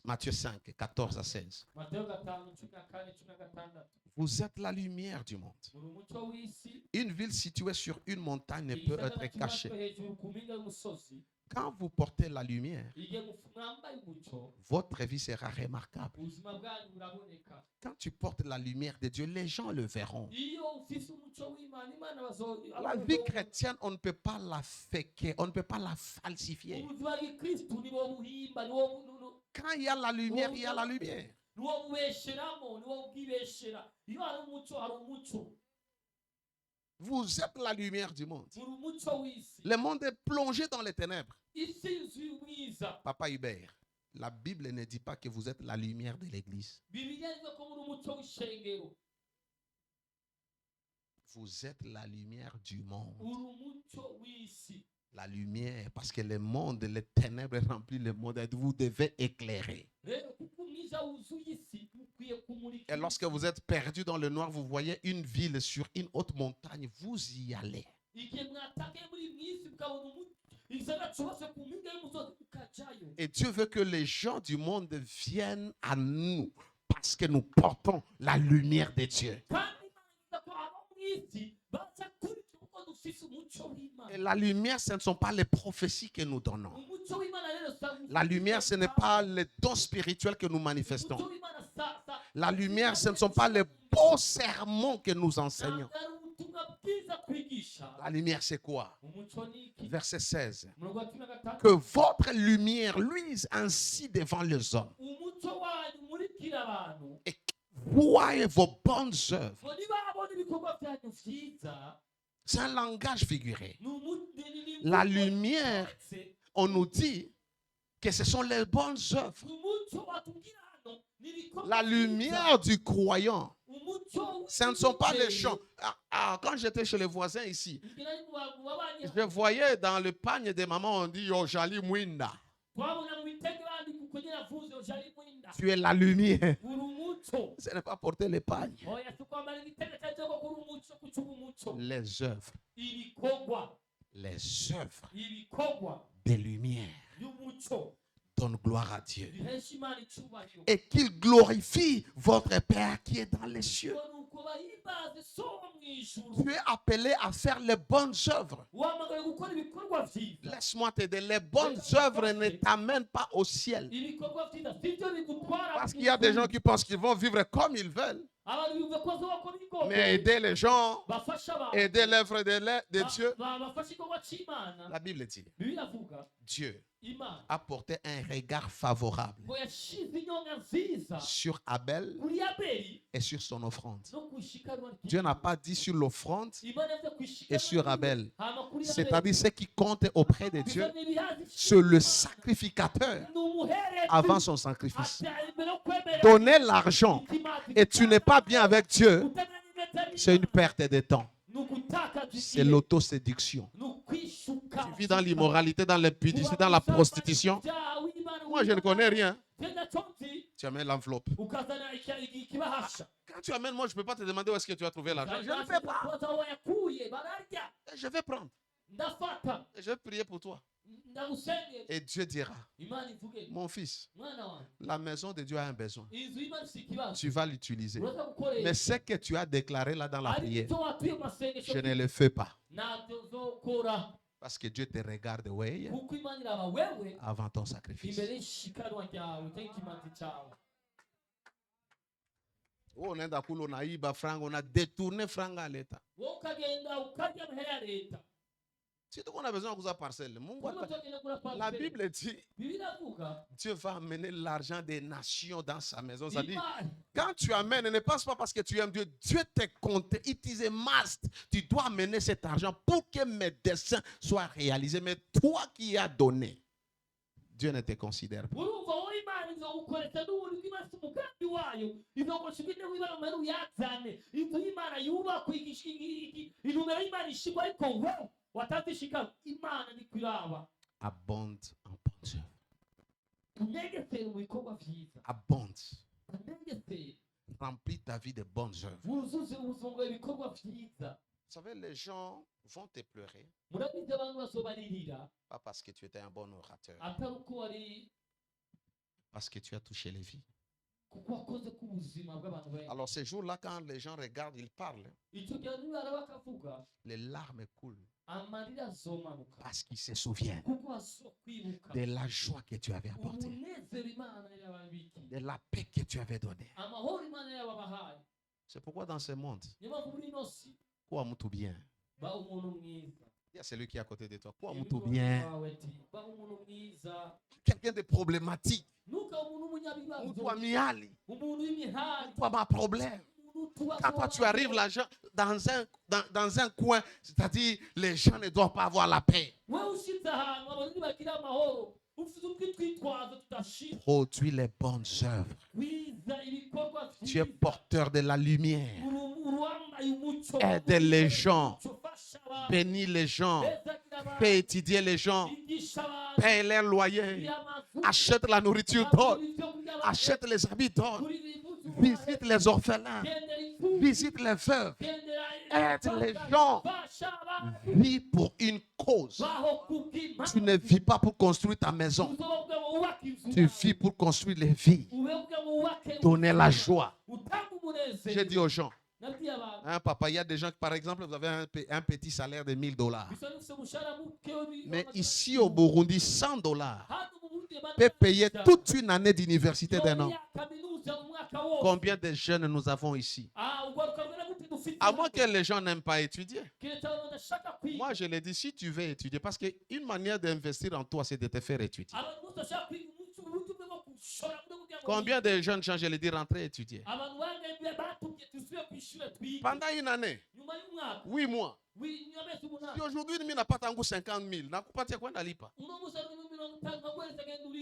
Matthieu 5, 14 à 16. Matayo 5:14-16. Vous êtes la lumière du monde. Muri umuco w'isi. Une ville située sur une montagne ne peut Igisagara être cachée. cyubatswe hejuru ku mpinga y'umusozi. Quand vous portez la lumière, Igihe mwambaye umuco, votre vie sera remarquable. ubuzima bwanyu buraboneka. Quand tu portes la lumière de Dieu, les gens le verront. Iyo ufise umuco w'Imana, Imana La vie chrétienne, on ne peut pas la faker, on ne peut pas la falsifier. ubuzima bw'Ikristo nibo buhimba, niwo Quand il y a la lumière, il y a la lumière. bubesheramo, niwo bwibeshera. Iyo hari umuco, hari umuco. Vous êtes la lumière du monde. Muri umuco w'isi. Le monde est plongé dans les ténèbres. Isi yuzuye umwiza. Papa Hubert, la Bible ne dit pas que vous êtes la lumière de l'église. Bibiliya ivuga ko muri umuco w'ishengero. Vous êtes la lumière du monde. Uri umuco w'isi. La lumière, parce que le monde, les ténèbres remplissent le monde et vous devez éclairer. Rero kuko umwiza wuzuye isi ukwiye kumurika. Et lorsque vous êtes perdu dans le noir, vous voyez une ville sur une haute montagne, vous y allez. Igihe mwatakaye muri mwisi mukabona umuco, igisagara cyubatse ku mpinga y'umusozi ukajayo. Et Dieu veut que les gens du monde viennent à nous parce que nous portons la lumière de Dieu. Kandi Imana ivuga ko abo mwisi baza kuri twe kuko dufise umuco w'Imana. Et la lumière, ce ne sont pas les prophéties que nous donnons. Umuco w'Imana rero La lumière, ce n'est pas les dons spirituels que nous manifestons. Umuco w'Imana La lumière, ce ne sont pas les beaux sermons que nous enseignons. ntabwo ari ubutumwa bwiza twigisha. La lumière, c'est quoi? Umuco ni iki? Verset 16. Umurongo wa 15. Que votre lumière luise ainsi devant les hommes Umuco wanyu umurikira abantu et voient vos bonnes œuvres. ngo nibabona ibikorwa byanyu vyiza. C'est un langage figuré. Ni La lumière, on nous dit que ce sont les bonnes œuvres. umuco watubwira hano ni ibikorwa La lumière du croyant, umuco ce ne sont pas les chants. Quand j'étais chez les voisins ici, je voyais dans le panier des mamans, on dit Yo Jali Mwinda. twabona mu bitege bandika uko nyine avuze ojali mwinda. Tu es la lumière. Uri umuco. Ce n'est pas porter les pagnes. Oya si kwambara igitege cyangwa ko uri umuco kucuba umuco. Les œuvres. Ibikorwa. Les œuvres Ibikorwa des lumières y'umuco donnent gloire à Dieu. bihesha Imana icyubahiro. Et qu'il glorifie votre Père qui est dans les cieux. Ngo nuko bahimbaze so wo mu ijuru. Tu es appelé à faire les bonnes œuvres. Uhamagaye gukora ibikorwa vyiza. Laisse-moi t'aider. Les bonnes œuvres ne t'amènent pas au ciel. Ibikorwa vyiza sivyo bigutwara. Parce qu'il y a des gens qui pensent qu'ils vont vivre comme ils veulent. Abantu bivuga ko bazokora ibikorwa. Mais aider les gens, Bafasha abantu. aider l'œuvre de Dieu. Bafasha igikorwa c'Imana. La Bible dit, Bibiliya ivuga Dieu imana a porté un regard favorable ngo yashize inyonga nziza sur Abel kuri abeli et sur son offrande. no ku ishikanwa ryiwe. Dieu n'a pas dit sur l'offrande Imana yavuze ku et ishikanwa sur ryiwe, Abel. hama kuri C'est-à-dire Abeli. ce qui compte auprès de Dieu, Bizo n'ibihaza c'est le ishimana. sacrificateur Ni umuherezi. avant son sacrifice. Ati, imbere yo kwemera Donner l'argent itimati et tu n'es pas bien avec Dieu, utamenya impeta y'Imana. c'est une perte de temps. Ni ugutakaza C'est igihe. l'autoséduction. Ni ukwishuka. Tu vis dans l'immoralité, dans l'impudicité, dans la prostitution. Moi, je ne connais rien. Tu amènes l'enveloppe. ukazana ikibahasha. Quand tu amènes, moi, je ne peux pas te demander où est-ce que tu as trouvé l'argent. Je ne fais pas. Kubaza aho wayakuye, bararya. Je vais prendre. Ndafata. Je vais prier pour toi. Ndagusengera. Et Dieu dira, Imana ivuge, mon fils, mwana wanjye, la maison de Dieu a un besoin. inzu y'Imana ifite ikibazo. Tu vas l'utiliser. Uraza gukoresha. Mais ce que tu as déclaré là dans la Ariko prière, icyo watuye mu masengesho je ne le fais pas. ntabyo uzokora. Parce que Dieu te regarde way Kuko Imana iraba wewe avant ton sacrifice. imbere y'ishikanwa ryawe cyangwa ikimanzi cyawe. Oh, on est d'accord, on a eu franc, on a détourné franc à l'État. Wowe ukagenda ukarya amahera ya leta. Si on a besoin de ça parcelle, Kuko tugenda kuri la pasiteri. Bible dit, Bibiliya ivuga, Dieu va amener l'argent des nations dans sa maison. Ça dit, Imana quand tu amènes, ne passe pas parce que tu aimes Dieu. Dieu te compte. It is a must. Tu dois amener cet argent pour que mes desseins soient réalisés. Mais toi qui as donné, Dieu ne te considère pas. urumva wowe Imana izogukoresha n'ubundi ko Imana ifite umugambi wayo izokoresha ibindi wibara umubare uyazane inzu y'Imana yubakwa intumbero y'Imana ishigwa ariko wowe watazishika Imana niko iraba. Abonde en bonnes œuvres. Tunegesere mu bikorwa vyiza. Abonde. Tunegesere Remplis ta vie de bonnes œuvres. wuzuze ubuzima bwawe ibikorwa vyiza. Vous savez, les gens vont te pleurer. Murabizi abantu basobanirira Pas parce que tu étais un bon orateur. atari uko wari Parce que tu as touché les vies. kuko wakoze ku buzima bw'abantu benshi. Alors ces jours-là, quand les gens regardent, ils parlent. Icyo gihe nibaraba bakavuga Les larmes coulent. amarira azomanuka Parce qu'ils se souviennent kuko azokwibuka de la joie que tu avais apportée. umunezero Imana yababikiye, De la paix que tu avais donnée. amahoro Imana yababahaye. C'est pourquoi dans ce monde, Niyo mpamvu muri ino si quoi tout bien. ba umuntu mwiza. Il y a celui qui est à côté de toi. Quoi Ibi tout bibazo bien. wawe ati, ba umuntu mwiza. Quelqu'un de problématique. Nuka umuntu w'umunyabibazo, Toi miali. umuntu w'imihari, Toi ma problème. umuntu tubazo Quand toi tu wawe. arrives là, dans un coin, c'est-à-dire les gens ne doivent pas avoir la paix. Wewe ushize ahantu abantu ntibagira amahoro, ufite ubwitwitwazo tudashira. Produis les bonnes œuvres. Wiza ibikorwa Tu es vyiza. porteur de la lumière. Uruwambaye umuco. Aide les gens. Ufasha abantu. Bénis les gens. Bezagira abantu. Fais étudier les gens. Igisha abantu. Paye les loyers. Amazu. Achète la nourriture, donne. Achète les habits, donne. Visite les orphelins. Visite les veuves. Aide les gens. Vis pour une cause. Tu ne vis pas pour construire ta maison. Tu vis pour construire les vies. Donner la joie. J'ai dit aux gens, hein, papa, il y a des gens qui, par exemple, vous avez un petit salaire de $1000. Mais ici au Burundi, $100 peut payer toute une année d'université d'un an. Combien de jeunes nous avons ici? À moins que les gens n'aiment pas étudier. Moi, je l'ai dit, si tu veux étudier, parce qu'une manière d'investir en toi, c'est de te faire étudier. Combien de jeunes gens, je l'ai dit, rentrer étudier? Pendant une année, 8 mois. Si aujourd'hui, il n'a pas tango 50 000, n'a pas de quoi d'aller pas.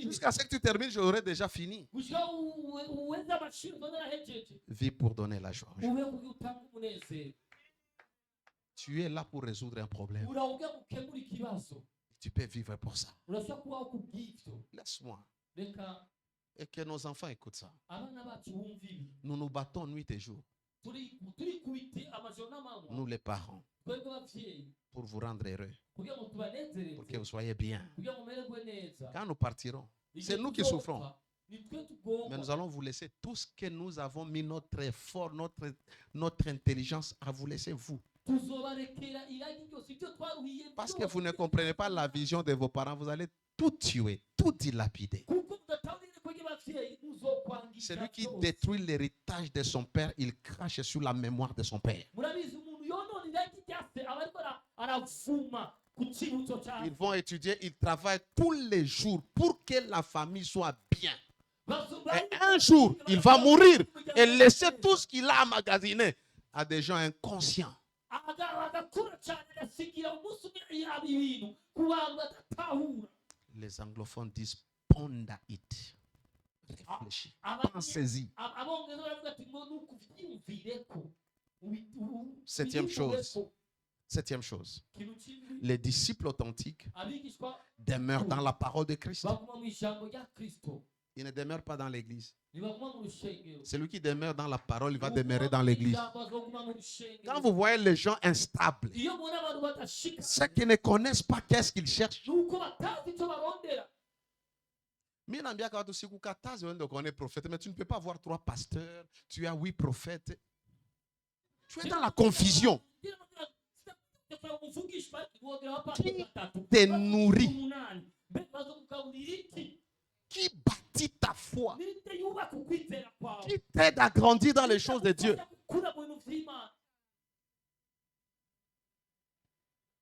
Jusqu'à ce que tu termines, j'aurais déjà fini. Vis pour donner la joie. Tu es là pour résoudre un problème. Tu peux vivre pour ça. Laisse-moi. Et que nos enfants écoutent ça. Nous nous battons nuit et jour. Nous les parents. Pour vous rendre heureux. Pour que vous soyez bien. Quand nous partirons, c'est nous qui souffrons. Mais nous allons vous laisser tout ce que nous avons mis notre effort, notre intelligence à vous laisser vous. Parce que vous ne comprenez pas la vision de vos parents, vous allez tout tuer, tout dilapider. Celui qui détruit l'héritage de son père, il crache sur la mémoire de son père. ku kibutso cyawe Ils vont étudier, ils travaillent tous les jours pour que la famille soit bien. Et un jour, il va mourir et laisser tout ce qu'il a emmagasiné à des gens inconscients. agakora cyane agasigira umunsi umwe yaba ibintu ku bantu badatahura. Les anglophones disent ponder it. Réfléchis. Pensez-y. Abongereza baravuga ati ngo nuko ubyiyumvireko. Septième chose. Les disciples authentiques Abigishwa demeurent dans la parole de Christ. baguma mu ijambo rya Kristo. Ils ne demeurent pas dans l'église. Ntibaguma mu rushengero. Celui qui demeure dans la parole, il va demeurer dans l'église. Bazoguma mu rushengero. Quand vous voyez les gens instables, Iyo mubona abantu badashika ceux qui ne connaissent pas qu'est-ce qu'ils cherchent, nuko batazi icyo barondera. mimi naambia watu siku katazi uende ukaone prophète, mais tu ne peux pas avoir 3 pasteurs, tu as 8 prophètes. Tu es dans la confusion. Te nourrit. Qui bâtit ta foi, qui t'aide à grandir dans les choses de Dieu.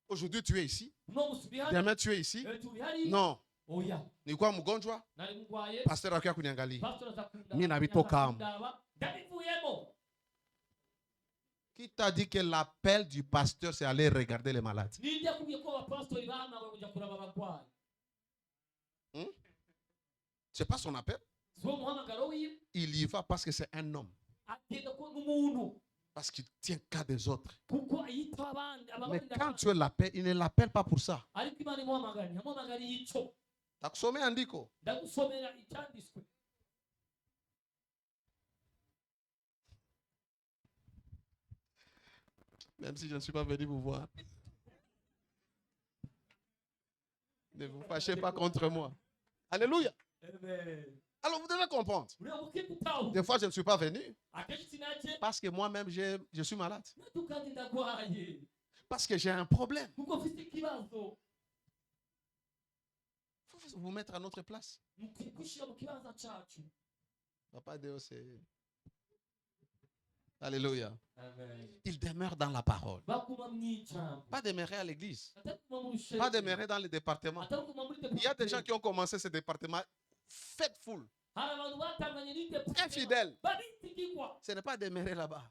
Aujourd'hui, tu es ici. Demain, tu es ici. Non. Ni kwa mgonjwa, pasteur akia kuniangalia. Mimi nabitoka hapo. Qui t'a dit que l'appel du pasteur, c'est aller regarder les malades? C'est pas son appel. Il y va parce que c'est un homme. Parce qu'il tient qu'à des autres. Mais quand Dieu l'appelle, il ne l'appelle pas pour ça. Takusomea andiko. Même si je ne suis pas venu vous voir. Ne vous fâchez pas contre moi. Alléluia. Alors vous devez comprendre. Des fois, je ne suis pas venu parce que moi-même, je suis malade. Parce que j'ai un problème. Il faut vous mettre à notre place. Papa Dieu, c'est... Alléluia. Il demeure dans la parole. Pas demeurer à l'église. Pas demeurer dans les départements. Il y a des gens qui ont commencé ce département faithful. Très fidèles. Ce n'est pas demeurer là-bas.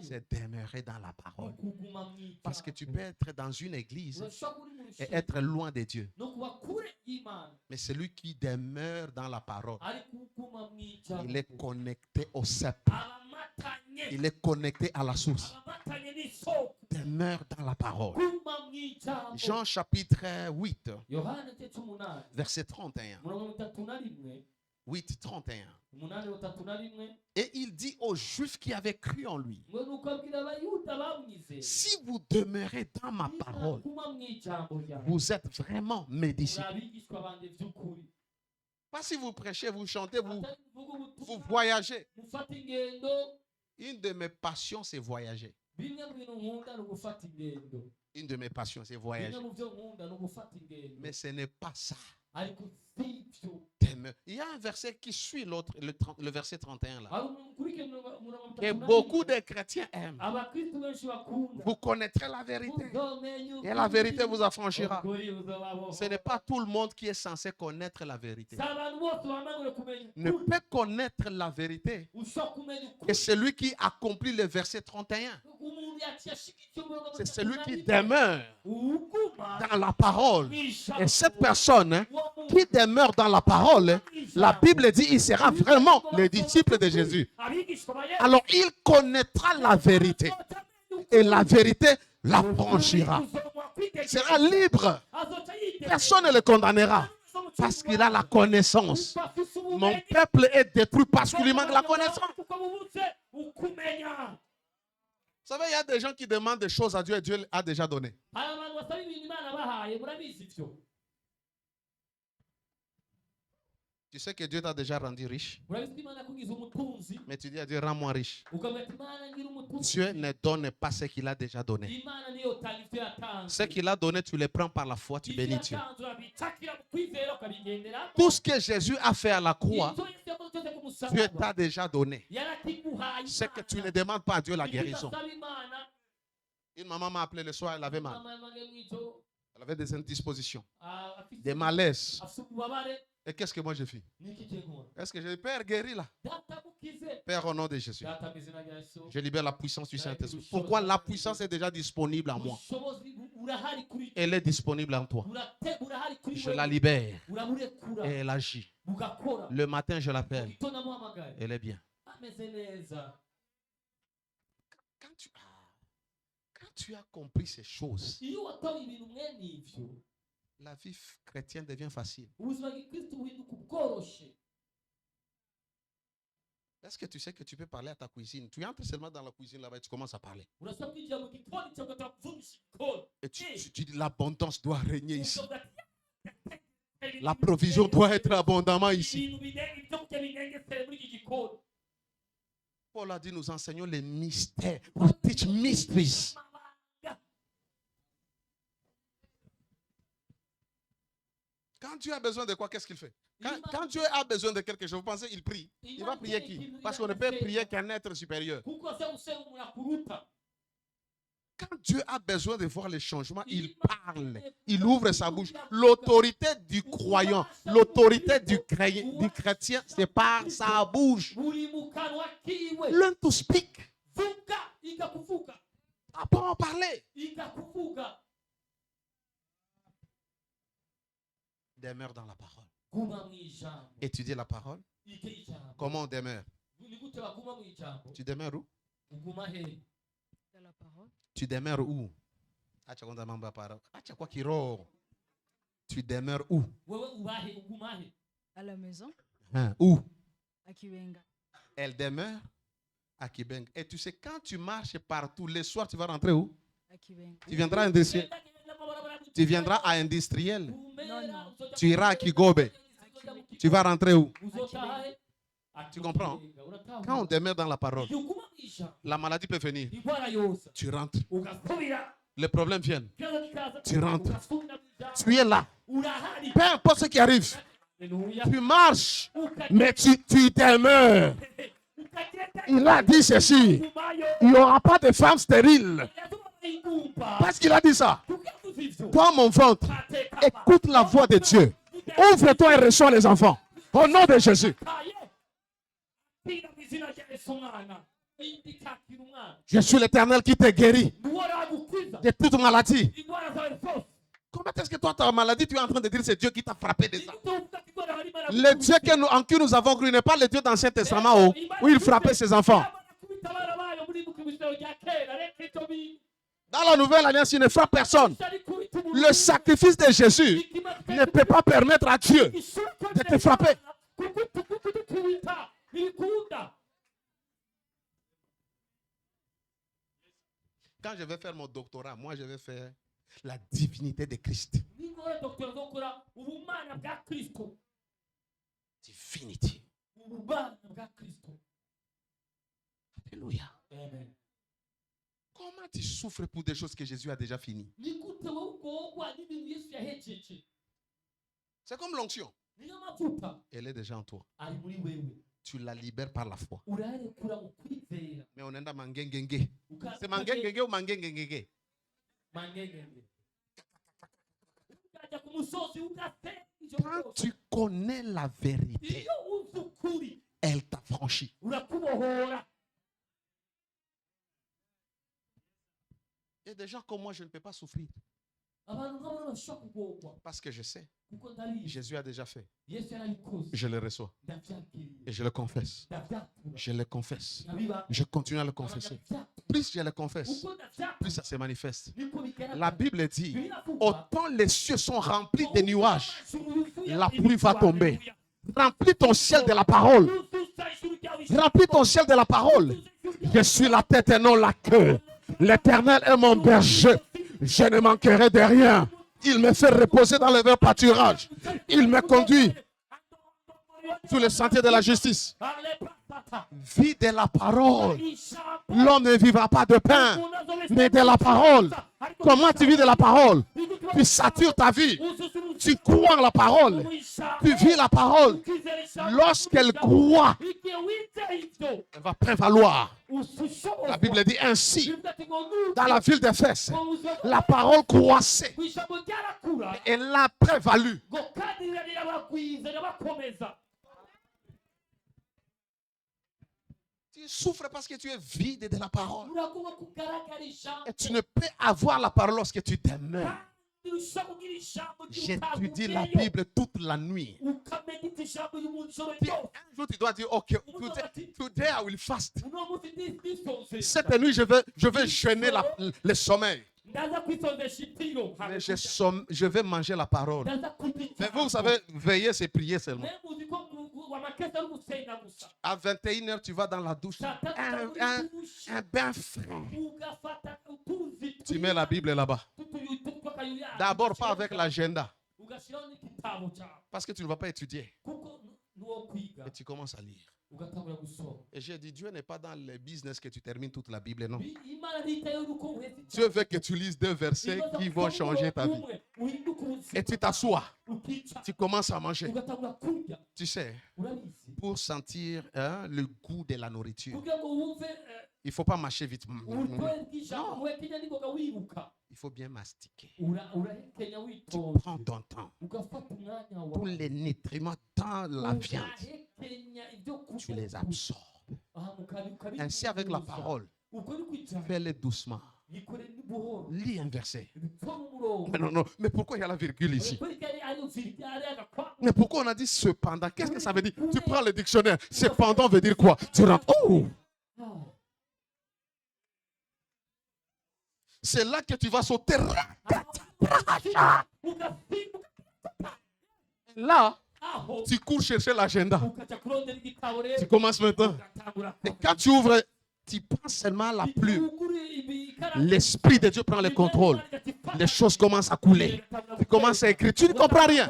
C'est demeurer dans la parole. Parce que tu peux être dans une église et être loin de Dieu. Mais celui qui demeure dans la parole, il est connecté au sceptre. Il est connecté à la source. Demeure dans la parole. Jean chapitre 8, verset 31. 8, 31. Et il dit aux Juifs qui avaient cru en lui, si vous demeurez dans ma parole, vous êtes vraiment mes disciples. Pas si vous prêchez, vous chantez, vous voyagez. Une de mes passions, c'est voyager. Une de mes passions, c'est voyager. Mais ce n'est pas ça. Il y a un verset qui suit l'autre, le verset 31 là. Que beaucoup de chrétiens aiment. Vous connaîtrez la vérité. Et la vérité vous affranchira. Ce n'est pas tout le monde qui est censé connaître la vérité. Ne peut connaître la vérité que celui qui accomplit le verset 31. C'est celui qui demeure dans la parole. Et cette personne qui demeure dans la parole, la Bible dit il sera vraiment le disciple de Jésus. Alors il connaîtra la vérité. Et la vérité l'affranchira. Il sera libre. Personne ne le condamnera. Parce qu'il a la connaissance. Mon peuple est détruit parce qu'il lui manque la connaissance. Vous savez, il y a des gens qui demandent des choses à Dieu et Dieu a déjà donné. Tu sais que Dieu t'a déjà rendu riche. Mais tu dis à Dieu, rends-moi riche. Dieu ne donne pas ce qu'il a déjà donné. Ce qu'il a donné, tu le prends par la foi, tu bénis Dieu. Tout ce que Jésus a fait à la croix, Dieu t'a déjà donné. C'est que tu ne demandes pas à Dieu la guérison. Une maman m'a appelé le soir, elle avait mal. Elle avait des indispositions, afite des malaises. afite ububabare Et qu'est-ce que moi j'ai fait? n'iki kigiye nkora Est-ce que j'ai Père guéri là? data mukize Père, au nom de Jésus, data mu izina rya Yesu je libère la puissance du Saint-Esprit. Pourquoi la puissance est déjà disponible en moi? ubushobozi burahari kuri Elle est disponible en toi. burahari kuri Je la libère uraburekura et elle agit. bugakora Le matin, je l'appelle. gitondo amuhamagaye Elle est bien. ameze neza Quand tu as compris ces choses, iyo watoye ibintu mwene ivyo la vie chrétienne devient facile. ubuzima bw'Kristo buhinduka ubworoshe. Est-ce que tu sais que tu peux parler à ta cuisine? Tu entres seulement dans la cuisine là-bas et tu commences à parler. urasaba kwinjira mu gikoni cyawe ugatanga kuvugisha igikoni Et tu dis l'abondance doit régner ici. ukavuga ati, La provision doit être abondamment ici. ibintu ibyo kurya binengesere muri iki gikoni. Paul a dit nous enseignons les mystères. We teach mysteries. Quand Dieu a besoin de quoi, qu'est-ce qu'il fait? Quand Dieu a besoin de quelque chose, vous pensez qu'il prie? Il va prier qui? Parce qu'on ne peut prier qu'un être supérieur. kuko aza gusaba umuntu akuruta. Quand Dieu a besoin de voir les changements, il parle. Il ouvre sa bouche. L'autorité du croyant, l'autorité du chrétien, c'est par sa bouche. buri mu kanwa kiwe Learn to speak. vuga ikakuvuga Apprends à parler. ikakuvuga. Demeure dans la parole. Guma mu ijambo Étudier la parole. ike ijambo. Comment on demeure? Ni gute baguma mu ijambo? Tu demeures où? Uguma he De la parole. Tu demeures où? Acha kwanza mambo ya parole. Acha kwa kiroho. Tu demeures où? wewe ubahe uguma he À la maison, Hein? Où? à Kiwenga. Elle demeure à Kibeng. Et tu sais, quand tu marches partout, le soir, tu vas rentrer où? À Kiwenga. Tu viendras à industriel. Tu viendras à industriel. Non. Tu iras à Kigobe. Tu vas rentrer où? Tu comprends? Quand on demeure dans la parole, la maladie peut venir. Tu rentres. Les problèmes viennent. Tu rentres. Tu es là. Peu importe ce qui arrive. Tu marches, mais tu demeures. Il a dit ceci. Il n'y aura pas de femme stérile. Parce qu'il a dit ça. Toi, mon ventre, écoute la voix de Dieu. Ouvre-toi et reçois les enfants. Au nom de Jésus. Je suis l'Éternel qui te guérit de toute maladie. Comment est-ce que toi, ta maladie, tu es en train de dire c'est Dieu qui t'a frappé de ça? Le Dieu en qui nous avons cru n'est pas le Dieu d'Ancien Testament où il frappait ses enfants. Dans la nouvelle alliance, il ne frappe personne. Le sacrifice de Jésus ne peut pas permettre à Dieu de te frapper. Quand je vais faire mon doctorat, moi je vais faire la divinité de Christ. Divinity. Alléluia. Comment tu souffres pour des choses que Jésus a déjà finies? C'est comme l'onction. Elle est déjà en toi. Tu la libères par la foi. Mais on est dans mangengenge. C'est mangengenge ou mangengenge? Quand tu connais la vérité, elle t'affranchit. Et des gens comme moi, je ne peux pas souffrir. Parce que je sais. Jésus a déjà fait. Je le reçois. Et je le confesse. Je le confesse. Je continue à le confesser. Plus je le confesse, plus ça se manifeste. La Bible dit, autant les cieux sont remplis de nuages, la pluie va tomber. Remplis ton ciel de la parole. Remplis ton ciel de la parole. Je suis la tête et non la queue. L'Éternel est mon berger. Je ne manquerai de rien. Il me fait reposer dans le vert pâturage. Il me conduit sur le sentier de la justice. Vis de la parole. L'homme ne vivra pas de pain, mais de la parole. Comment tu vis de la parole? Tu satures ta vie. Tu crois en la parole. Tu vis la parole. Lorsqu'elle croit, ivyo Elle va prévaloir. La usushoboza Bible dit ainsi. bivuga ati ngo nuko Dans la ville d'Éphèse, mu buzima la parole croissait. ku ijambo ryarakura Et elle a prévalu. ngo kandi rirabagwiza rirabakomeza. Tu souffres parce que tu es vide de la parole. uragomba kugaragara ijambo Et tu ne peux avoir la parole lorsque tu demeures. kandi ushobora kugira ijambo J'étudie la ry'utaguyeyo Bible toute la nuit. ukamedita ijambo ry'umunjoro Puis, ryose. un jour, tu dois dire, OK, today I will fast. uno munsi ndisonzesha Cette nuit, je vais jeûner le sommeil. ndaza kwisonzesha itiro Mais je vais manger la parole. ndaza kurya Mais ijambo. vous savez, veiller, c'est prier seulement. mwe muzi ko amakesi ari gusenga gusa À 21h, tu vas dans la douche. saa tatu Un, uri un- dushe un bain frais. ugafata utuzi Tu mets la Bible là-bas. twakayuya D'abord, pas avec l'agenda. ugashyiraho n'igitabo cyawe Parce que tu ne vas pas étudier. kuko nuwo kwiga Et tu commences à lire. ugatangura gusoma. Et j'ai dit, Dieu n'est pas dans le business que tu termines toute la Bible, non. imana ntitayeho uko uhetse Dieu veut que tu lises 2 versets qui vont changer ta vie. uhinduka ubuzima Et tu t'assois. ukica Tu commences à manger. ugatangura kurya Tu sais, urabizi pour sentir le goût de la nourriture, kugira ngo wumve il ne faut pas mâcher vite. uburyohe bw'ijambo Non. uhekenya n'ingoga wiruka Il faut bien mastiquer. urahekenya Tu witonze prends ton temps. ugafata umwanya Tous wawe les nutriments dans la viande, ugahekenya ibyo tu kurya les absorbes. aha Ainsi avec la parole, uko ni kwicara fais-le doucement. yikore buhoro Lis un verset. bipfa mu murongo Mais non, non, mais pourquoi il y a la virgule ici? kuri kari ari ufite ari agakwa Mais pourquoi on a dit cependant? Qu'est-ce que ça veut dire? Tu prends le dictionnaire. Cependant veut dire quoi? Tu rentres. Oh! C'est là que tu vas sauter. Là, aho tu cours chercher l'agenda. ukaja kurondera igitabo Tu rero commences maintenant. ugatangura Et quand tu ouvres, tu prends seulement la plume. L'Esprit de Dieu prend le contrôle. Les choses commencent à couler. Tu commences à écrire. Tu ne comprends rien.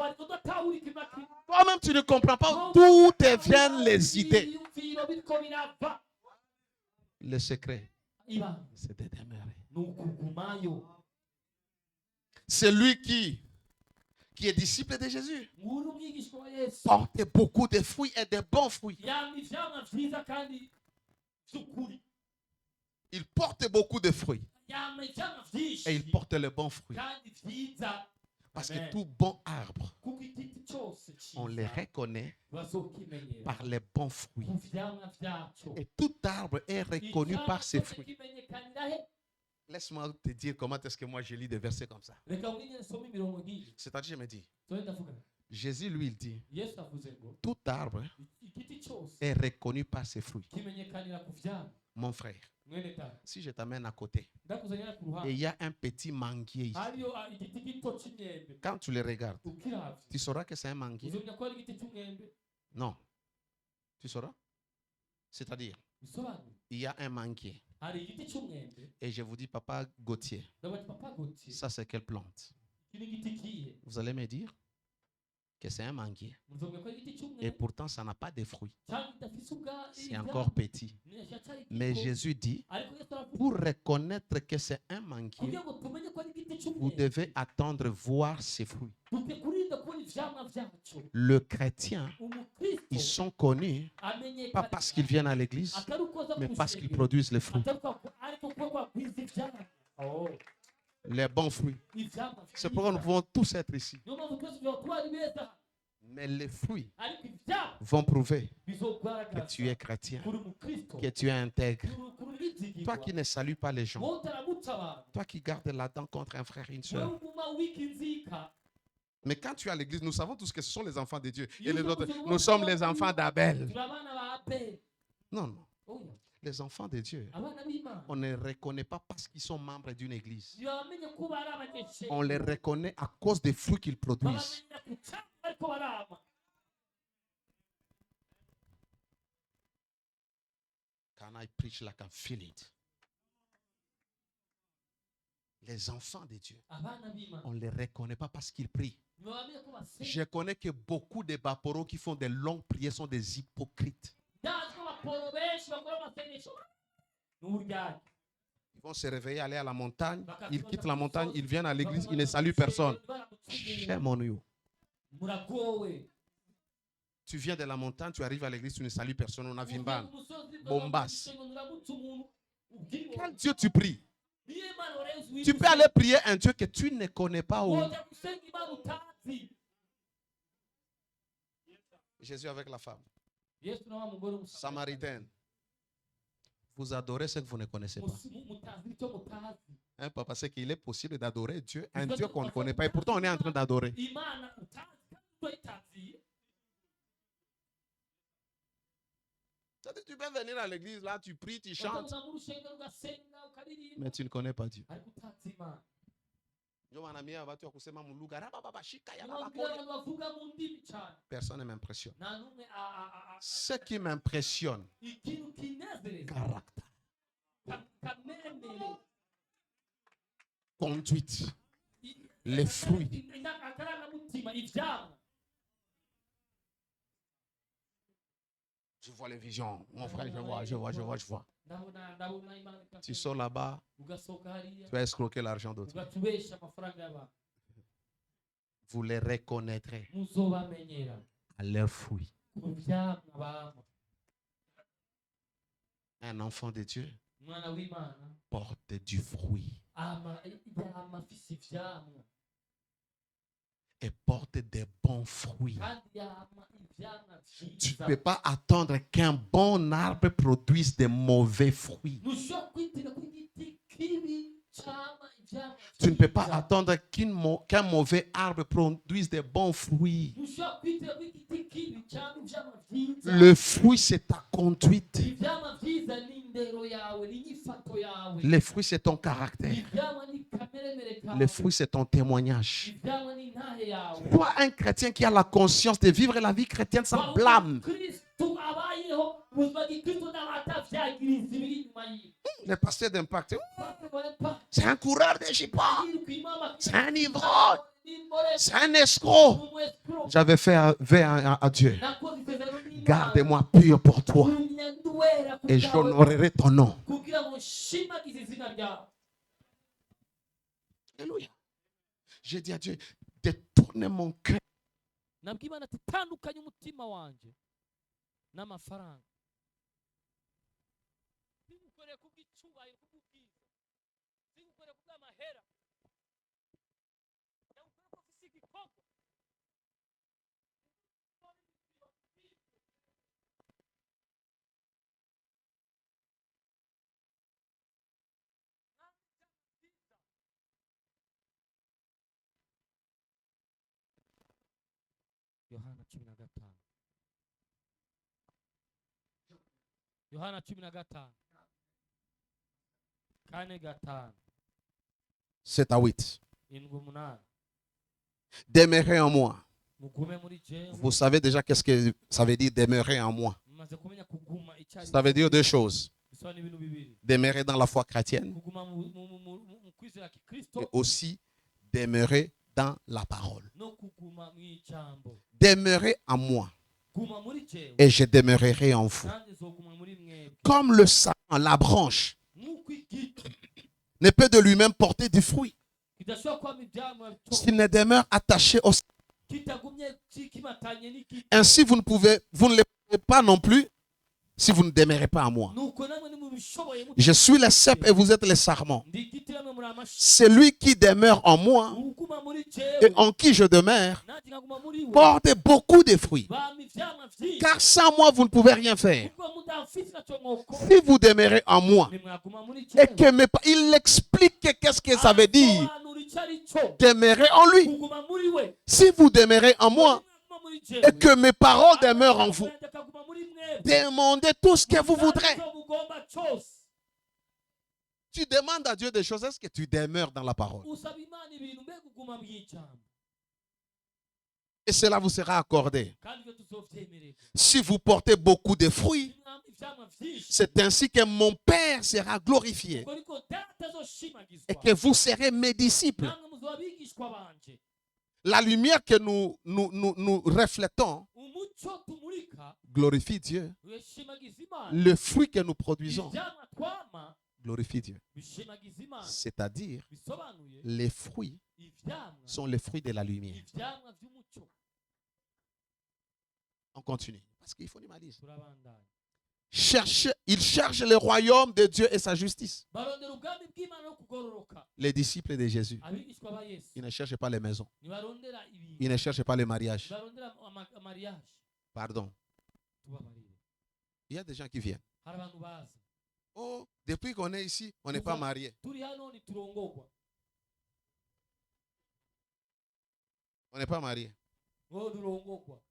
Toi-même, tu ne comprends pas d'où te viennent les idées. Le secret, c'est de demeurer. C'est lui qui est disciple de Jésus. Porte beaucoup de fruits et de bons fruits. Il porte beaucoup de fruits et il porte les bons fruits. Parce que tout bon arbre, on les reconnaît par les bons fruits. Et tout arbre est reconnu par ses fruits. Laisse-moi te dire comment est-ce que moi je lis des versets comme ça. C'est-à-dire, je me dis, Jésus, lui, il dit, tout arbre est reconnu par ses fruits. Mon frère, si je t'amène à côté et il y a un petit manguier ici, quand tu le regardes, tu sauras que c'est un manguier? Non. Tu sauras? C'est-à-dire, il y a un manguier. Et je vous dis, Papa Gauthier, ça c'est quelle plante? Vous allez me dire que c'est un manguier. Et pourtant, ça n'a pas de fruits. C'est encore petit. Mais Jésus dit, pour reconnaître que c'est un manguier, vous devez attendre voir ses fruits. Le chrétien, ils sont connus, pas parce qu'ils viennent à l'église, mais parce qu'ils produisent les fruits. Les bons fruits. C'est pourquoi nous pouvons tous être ici. Mais les fruits vont prouver que tu es chrétien, que tu es intègre. Toi qui ne salues pas les gens, toi qui gardes la dent contre un frère et une soeur. Mais quand tu es à l'église, nous savons tous que ce sont les enfants de Dieu. Et les autres, nous sommes les enfants d'Abel. Non, non. Les enfants de Dieu, on ne les reconnaît pas parce qu'ils sont membres d'une église. On les reconnaît à cause des fruits qu'ils produisent. Can I preach like I feel it? Les enfants de Dieu, on ne les reconnaît pas parce qu'ils prient. Je connais que beaucoup de baporos qui font des longues prières sont des hypocrites. Ils vont se réveiller, aller à la montagne. Ils quittent la montagne, ils viennent à l'église, ils ne saluent personne. Shame on you. Muragowe. Les enfants de Dieu, on ne les reconnaît pas parce qu'ils prient. Je connais que beaucoup de baporos qui font des longues prières sont des hypocrites. Ils vont se réveiller, aller à la montagne. Ils quittent la montagne, ils viennent à l'église, ils ne saluent personne. Shame on you. Tu viens de la montagne, tu arrives à l'église, tu ne salues personne, on a Uvuye Vimban. ku musozi, Bombas. ukaza mu rusengero, uramutsa umuntu, ubwibone. Quel Dieu tu pries? Niyo Imana urenze Tu peux uyibuze. aller prier un Dieu que tu ne connais pas. Wojya gusenga Imana utazi. Jésus avec la femme Yesu na wa mugore w'umusamariya. samaritaine. Vous adorez ce que vous ne connaissez pas. Mutazi icyo mutazi. Hein, papa, c'est qu'il est possible d'adorer Dieu, un Dieu qu'on ne connaît pas. Et pourtant, on est en train d'adorer. Imana utazi kandi utazi. C'est-à-dire, tu peux venir à l'église, là, tu pries, tu chantes, Ukaza mu rusengero ugasenga ukaririmba. mais tu ne connais pas Dieu. Ariko utazi Imana. Personne Abantu bavuga mu ndimi cyane. ne m'impressionne. Nta n'umwe Ce qui m'impressionne, ikintu kinezereza. caractère, Kamemere. conduite, les fruits. Akarangamutima, ivyamwa. Je vois les visions. Mon frère, je vois. Ndabona Imana Tu sors là-bas, ugasohoka hariya. tu vas escroquer l'argent d'autres. Ugatubesha amafaranga y'abantu. Vous les reconnaîtrez Muzobamenyera à leurs fruits. ku vyamwa bamwe. Un enfant de Dieu Umwana w'Imana porte du fruit yama afise ivyamwa et porte des bons fruits. kandi yama ivyamwa Tu ne vyiza. peux pas attendre qu'un bon arbre produise des mauvais fruits. Ntushobora kwitega ko igiti kibi cama ivyamwa Tu ne peux pas vyiza. attendre qu'un mauvais arbre produise des bons fruits. Ntushobora kwitega ko igiti kibi cama ivyamwa vyiza. Le fruit, c'est ta conduite. Ivyamwa vyiza ni indero yawe, ni inyifato yawe. Les fruits, c'est ton caractère. Ivyamwa ni kameremere kawe. Les fruits, c'est ton témoignage. Ivyamwa ni intahe yawe. Toi, un chrétien qui a la conscience de vivre la vie chrétienne sans blâme. Kristo abayeho ubuzima bw'Ikristo n'abatavyagiriza ibiri inyuma yiwe. Le pasteur d'impact, Bakubona c'est un coureur de jipa. yiruka imama. C'est un ivrogne. C'est un escroc. J'avais fait un vœu à Dieu. Garde-moi pur pour toi et j'honorerai ton nom. Alléluia. J'ai dit à Dieu, détourne mon cœur. Nabwiye Imana ati tandukanye umutima wanje n'amafaranga. Singukoreye kubw'icyubahiro, kubw'ubwiza. Singukoreye kubw'amahera. Ndagukoreye ko mfise igikorwa. Yohana 15. Yohana 15. Kane gatanu. 7 à 8. Indwi umunani. Demeurer en moi. Mugume muri jewe. Vous savez déjà qu'est-ce que ça veut dire demeurer en moi. Mumaze kumenya kuguma icari. Ça veut dire deux choses. Bisobanura ibintu bibiri. Demeurer dans la foi chrétienne Kuguma mu kwizera Kristo et aussi demeurer dans la parole. no kuguma mw'ijambo. Demeurer en moi Guma muri jewe. et je demeurerai en vous. Kandi zoguma muri mwebwe. Comme le sapin, la branche, Nk'uko igiti ne peut de lui-même porter du fruit kidashobora kwama ivyamwa s'il ne demeure attaché au sapin. kitagumye kimatanye n'igiti. Ainsi, vous ne le pouvez pas non plus si vous ne demeurez pas en moi. Nuko namwe nimubishoboye muti. Je suis le cep et vous êtes les sarments. Ndi igiti namwe muri amashi. Celui qui demeure en moi Uguma muri et jewe. en qui je demeure Nanjye nkaguma muri we. porte beaucoup de fruits. Bama ivyamwa vyinshi. Car sans moi, vous ne pouvez rien faire. Kuko mudafise naco mwokora. Si vous demeurez en moi Nimwaguma muri et jewe. que il explique qu'est-ce que ça veut dire. Asobanura ico ari co. Demeurer en lui. Kuguma muri we. Si vous demeurez en moi Nimwaguma muri et jewe. que mes paroles demeurent en vous, Akaguma muri mwebwe. demandez tout ce que vous voudrez. Ico mugomba cose. Tu demandes à Dieu des choses, est-ce que tu demeures dans la parole? Usaba Imana ibintu mbega uguma mw'ijambo. Et cela vous sera accordé. Kandi ivyo tuzovyemererwa. Si vous portez beaucoup de fruits, Ivyamwa vyinshi. c'est ainsi que mon Père sera glorifié Uko niko data azoshimagizwa. et que vous serez mes disciples. Namwe muzoba abigishwa banje. La lumière que nous reflétons Umuco tumurika glorifie Dieu. uyashimagiza Imana. Le fruit que nous produisons Ivyamwa twama glorifie Dieu. bishimagiza Imana. C'est-à-dire, Bisobanuye les fruits ivyamwa sont les fruits de la lumière. ivyamwa vy'umuco. On continue. Parce qu'il faut l'imaliser. turabandanya Il cherche le royaume de Dieu et sa justice. barondera ubwami bw'imana no kugororoka Les disciples de Jésus, abigishwa ba yesu ils ne cherchent pas les maisons. ntibarondera ibintu Ils ne cherchent pas le mariage. ntibarondera amariyage Pardon. tubabarire Il y a des gens qui viennent. hari abantu baza Oh, depuis qu'on est ici, on n'est pas marié. turi hano ntiturongorwa On n'est pas marié. ngo durongorwa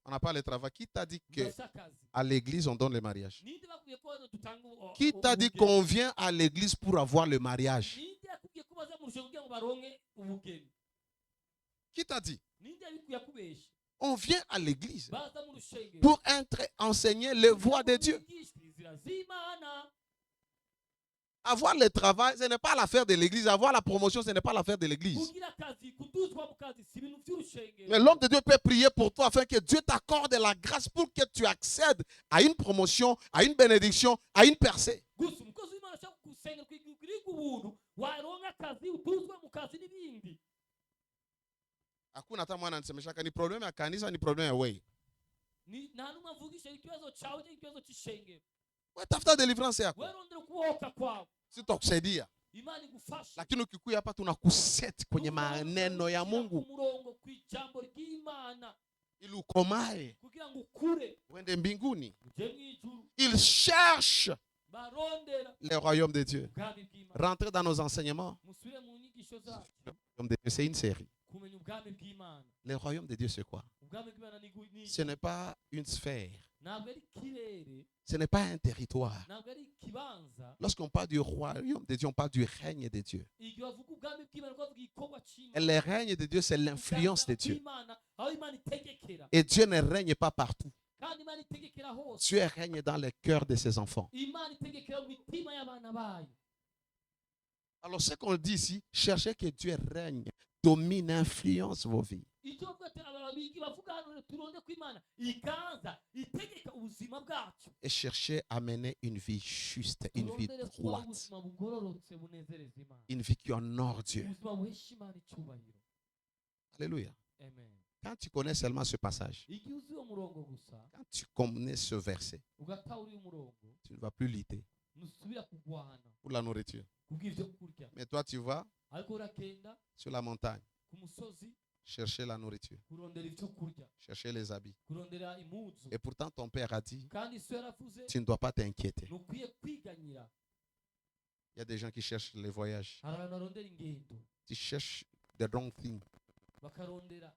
On n'a pas le travail. Qui t'a dit tudafite akazi qu'à l'église, on donne le mariage? ninde bakwiye ko hano dutanga Qui t'a dit qu'on vient à l'église pour avoir le mariage? ninde yakubwiye ko baza mu rusengero kugira ngo baronke ubugeni Qui t'a dit? ninde yabikuye akubesha On vient à l'église baza mu rusengero pour être enseigné les voies de Dieu. bigishwa inzira z'imana Avoir le travail, ce n'est pas l'affaire de l'église. Avoir la promotion, ce n'est pas l'affaire de l'église. kugira akazi kuduzwa mu kazi si ibintu by'urusengero Mais l'homme de Dieu peut prier pour toi afin que Dieu t'accorde la grâce pour que tu accèdes à une promotion, à une bénédiction, à une percée. gusa umukozi w'imana ashaka gusengera kugirirwa ubuntu waronka akazi uduzwe mu kazi n'ibindi Hakuna hata mwana anisemeshaka ni problem ya kanisa ni problem ya wewe. nta n'umwe avugisha ikibazo cyawe cyangwa ikibazo cy'ishengero Wewe tafuta deliverance yako. werondera ukubohoka kwawe Sitakusaidia. imana igufashe Lakini ukikuja hapa tunakuset kwenye maneno ya Mungu ku murongo ku ijambo ry'imana ili ukomae kugira ngo ukure uende mbinguni. uje mu ijuru Il cherche barondera le royaume de Dieu. ubwami bw'imana Rentrez dans nos enseignements. musubire mu nyigisho zacu Le royaume de Dieu, c'est une série. kumenya ubwami bw'imana Le royaume de Dieu, c'est quoi? ubwami bw'imana ni Ce n'est pas une sphère. ntabwo ari ikirere Ce n'est pas un territoire. ntabwo ari ikibanza Lorsqu'on parle du royaume de Dieu, on parle du règne de Dieu. igihe bavuga ubwami bw'imana ko bavuga igikorwa Et cy'imana le règne de Dieu, c'est l'influence de Dieu. bw'imana aho imana itegekera Et Dieu ne règne pas partout. kandi imana itegekera hose Dieu règne dans le cœur de ses enfants. imana itegekera mu mitima y'abana bayo Alors, ce qu'on dit ici, cherchez que Dieu règne, domine, influence vos vies. icyo bavuga hano turonde ko imana iganza itegeka ubuzima bwacu Et cherchez à mener une vie juste, une vie turondere kubaho droite, ubuzima bugororotse bunezereza imana une vie qui honore Dieu. ubuzima buhesha imana icyubahiro Alléluia. amen Quand tu connais seulement ce passage, igihe uzi uwo murongo gusa quand tu connais ce verset, ugatahura uyu murongo tu ne vas plus lutter ntusubira kurwana pour la nourriture. kubw'ibyo kurya Mais toi, tu vas ariko urakenda sur la montagne, ku musozi chercher la nourriture, kurondera ibyo kurya chercher les habits. kurondera impuzu Et pourtant, ton père a dit, kandi so yaravuze tu ne dois pas t'inquiéter. ntukwiye kwiganyira Il y a des gens qui cherchent les voyages. hari abantu barondera ingendo Tu cherches the wrong thing. bakarondera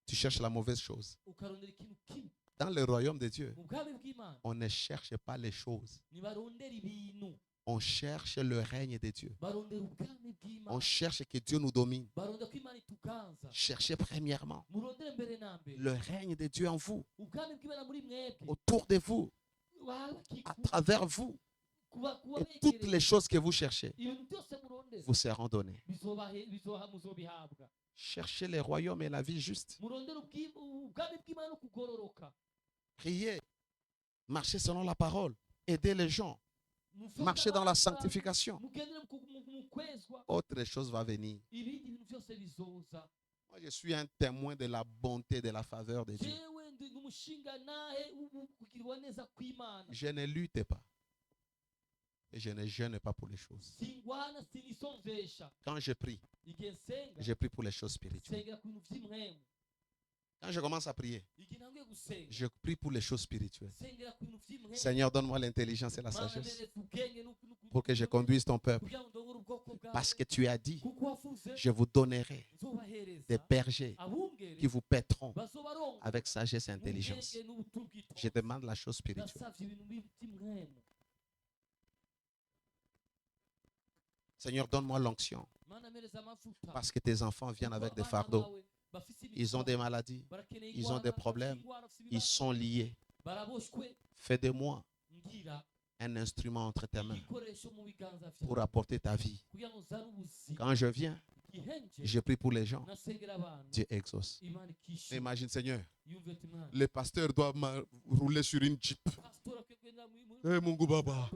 Tu cherches la mauvaise chose. ukarondera ikintu kibi Dans le royaume de Dieu, mu bwami bw'imana on ne cherche pas les choses. ntibarondera ibintu On cherche le règne de Dieu. barondera ubwami On bw'imana cherche que Dieu nous domine. barondera ko imana ituganza Cherchez premièrement murondere mbere na mbere le règne de Dieu en vous, ubwami bw'imana muri mwebwe autour de vous, à travers vous. Et toutes les choses que vous cherchez ibintu byose murondera vous seront données. muzobihabwa Cherchez le royaume et la vie juste. murondera ubwami bw'imana no kugororoka Priez. Marchez selon la parole. Aidez les gens. Marchez dans la sanctification. mugendere mu kwezwa Autre chose va venir. ibindi bintu byose bizoza Moi, je suis un témoin de la bonté, de la faveur de Dieu. jewe ndi umushinga nahe kugirwa neza kw'imana Je ne lutte pas. Et je ne jeûne pas pour les choses. singwana sinisonzesha Quand je prie, igihe nsenga je prie pour les choses spirituelles. nsengera ku bintu by'imwemu Quand je commence à prier, igihe ntanguye gusenga je prie pour les choses spirituelles. nsengera ku bintu by'imwemu Seigneur, donne-moi l'intelligence et la Mana sagesse mberetse ubwenge pour que je conduise ton peuple. kugira ngo ndongore ubwoko bwawe Parce que tu as dit, kuko wavuze je vous donnerai nzobahereza des bergers abungeri qui vous paîtront bazobaronga avec sagesse et intelligence. ubwenge n'ubutu Je demande la chose spirituelle. ndasavye ibintu by'imwemu Seigneur, donne-moi l'onction. Mana mpereza amavuta Parce que tes enfants viennent avec des Abana fardeaux. bawe bafise Ils ont des maladies. barakeneye ils ont des ingwara, problèmes. bafise ingwara, bafise Ils ibibazo. sont liés. baraboshwe Fais de moi ngira un instrument entre tes mains igikoresho mu biganza pour vyawe apporter ta vie. kugira ngo uzane ubuzima Quand je viens, igihe nje je prie pour les gens. nasengera abantu Dieu exauce. imana ikishima Imagine, Seigneur, yumve ati mwana le pasteur doit rouler sur une jeep. pastor akagenda Eh, Mungu Baba.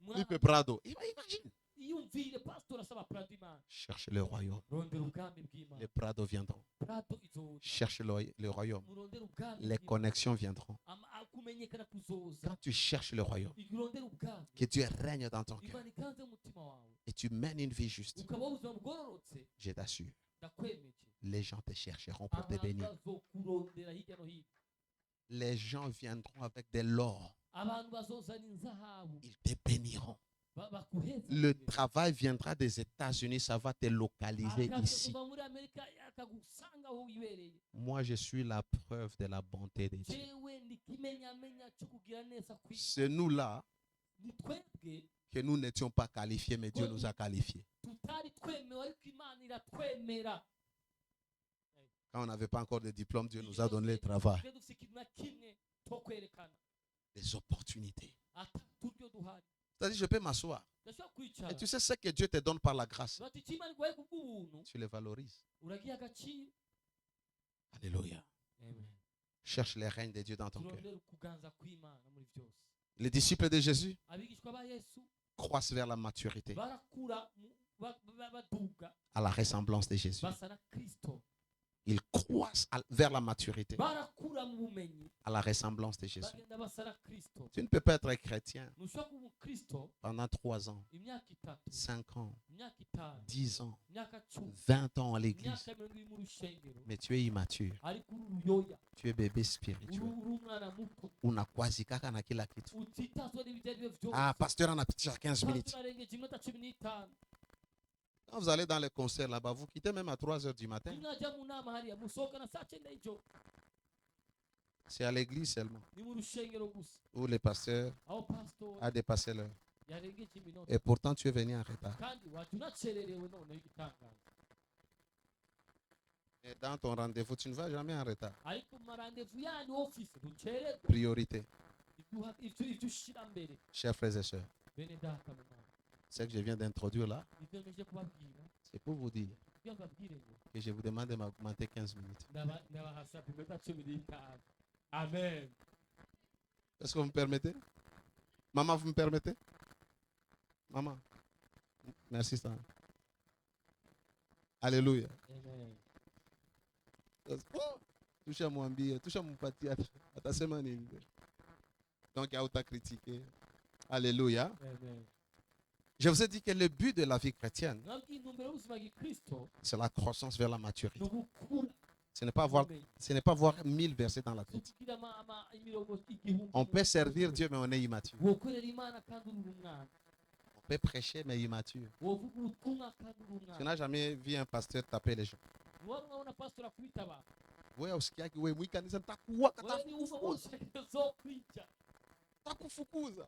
Mwana, Lipe Prado. Imagine. iyumvire pastor turasaba prado imana Cherchez le royaume. rondera ubwami bw'imana Les prados viendront. prado izoza Cherchez le royaume. murondera ubwami Les bw'Imana. connexions viendront. Kumenyekana kuzoza Quand tu cherches le royaume, igihe urondera ubwami que Dieu règne dans ton cœur imana ikanze mu mutima wawe et tu mènes une vie juste, ukabaho ubuzima bugororotse je t'assure, ndakwemeje les gens te chercheront pour te abantu bénir. bazokurondera hirya no hino Les gens viendront avec de l'or. abantu bazozana inzahabu Ils te béniront. bakuheza Le travail viendra des États-Unis, ça va te localiser ici. kuva muri amerika akagusanga aho wibereye Moi, je suis la preuve de la bonté de Dieu. jewe ndi kimenyamenya cyo kugira neza kw'Imana. C'est nous-là ni twebwe que nous n'étions pas qualifiés, mais Dieu nous a qualifiés. tutari twemewe ariko imana iratwemera Quand on n'avait pas encore de diplôme, Dieu nous a donné le travail, twe dufite ikintu na kimwe cyo kwerekana les opportunités. ata turyo duhari C'est-à-dire, je peux m'asseoir. ndashobora kwicara Et tu sais ce que Dieu te donne par la grâce. bati icyo imana iguhaye kubw'ubuntu Tu les valorises. uragiha agaciro Alléluia. Cherche les règnes de Dieu dans ton cœur. turondera ukuganza kw'imana muri byose Les disciples de Jésus abigishwa ba yesu croissent vers la maturité, barakura baduga à la ressemblance de Jésus. basa na kristo Ils croissent vers la maturité, barakura mu bumenyi à la ressemblance de Jésus. bagenda basa na kristo Tu ne peux pas être chrétien ntushobora kuba umukristo pendant 3 ans, imyaka itatu 5 ans, imyaka itanu 10 ans, imyaka cumi 20 ans à l'église, imyaka mirongo iri mu rushengero mais tu es immature. ariko uri uruyoya Tu es bébé spirituel. uri umwana muto Unakwazikaka na kila kitu. utitazwa n'ibyo ari byo byose Ah, pasteur, on a petit 15 minutes. tunarengeje iminota 15. Quand vous allez dans les concerts là-bas, vous quittez même à 3 heures du matin. mwajya mu nama hariya musohokana saa 9 y'ijoro C'est à l'église seulement ni mu rushengero gusa où les pasteurs aho pasitori a dépassé l'heure. yarengeje iminota Et pourtant, tu es venu en retard. kandi wajya unacererewe noneho igitangaza Et dans ton rendez-vous, tu ne vas jamais en retard. ariko mu marandevu yanyu ofisi ntucererwe Priorité, ibyo ushyira mbere chers frères et sœurs. bene data mu mwana Ce que je viens d'introduire là, ibyo ngeje kubabwira c'est pour vous dire kugira ngo babwire ngo que je vous demande de m'augmenter 15 minutes. ndabahasaba iminota 15. amen Est-ce que vous me permettez? Maman, vous me permettez? Maman. Merci, ça. Alléluia. amen Oh, touche à mon billet, touche à mon pâté, à ta semaine. Donc, il y a autant critiqué. Alléluia. amen Je vous ai dit que le but de la vie chrétienne, nabwiye intumbero y'ubuzima bw'ikristo c'est la croissance vers la maturité. ni ugukura Ce n'est pas avoir 1000 versets dans la tête. kugira imirongo igihumbi On peut servir Dieu, mais on est immature. wokorera imana kandi uri umwana On peut prêcher, mais immature. wovuga ubutumwa kandi uri Tu umwana n'as jamais vu un pasteur taper les gens. wari urabona pasitori akubita abantu Wewe usikiaki wewe mwikanisa nitakuwa wewe ni uva wose zokwica nitakufukuza.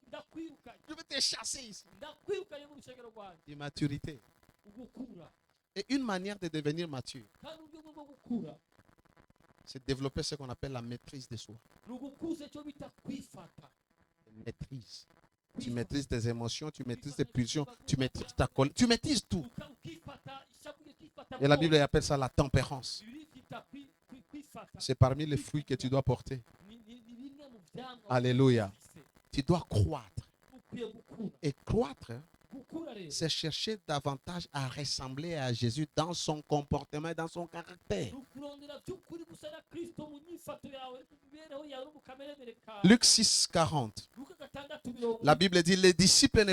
ndakwirukanye Je vais te chasser ici. ndakwirukanye mu rushengero rwanjye Immaturité. ugukura Et une manière de devenir mature, kandi uburyo bwo gukura c'est de développer ce qu'on appelle la maîtrise de soi. ni ugukuza icyo bita kwifata Maîtrise. Tu maîtrises tes émotions, tu maîtrises tes pulsions, tu maîtrises ta colère, tu maîtrises tout. ukifata ishavu ukifata Et la Bible appelle ça la tempérance. kwifata C'est parmi les fruits que tu dois porter. ni bimwe mu byamwa Alléluia. Tu dois croître. ukwiye gukura Et croître, gukura rero c'est chercher davantage à ressembler à Jésus dans son comportement et dans son caractère. ni ukurondera by'ukuri gusa na kristo mu myifato yawe mu mibereho yawe no mu kameremere kawe Luc 6, 40. luka 6:40 La Bible dit, le disciple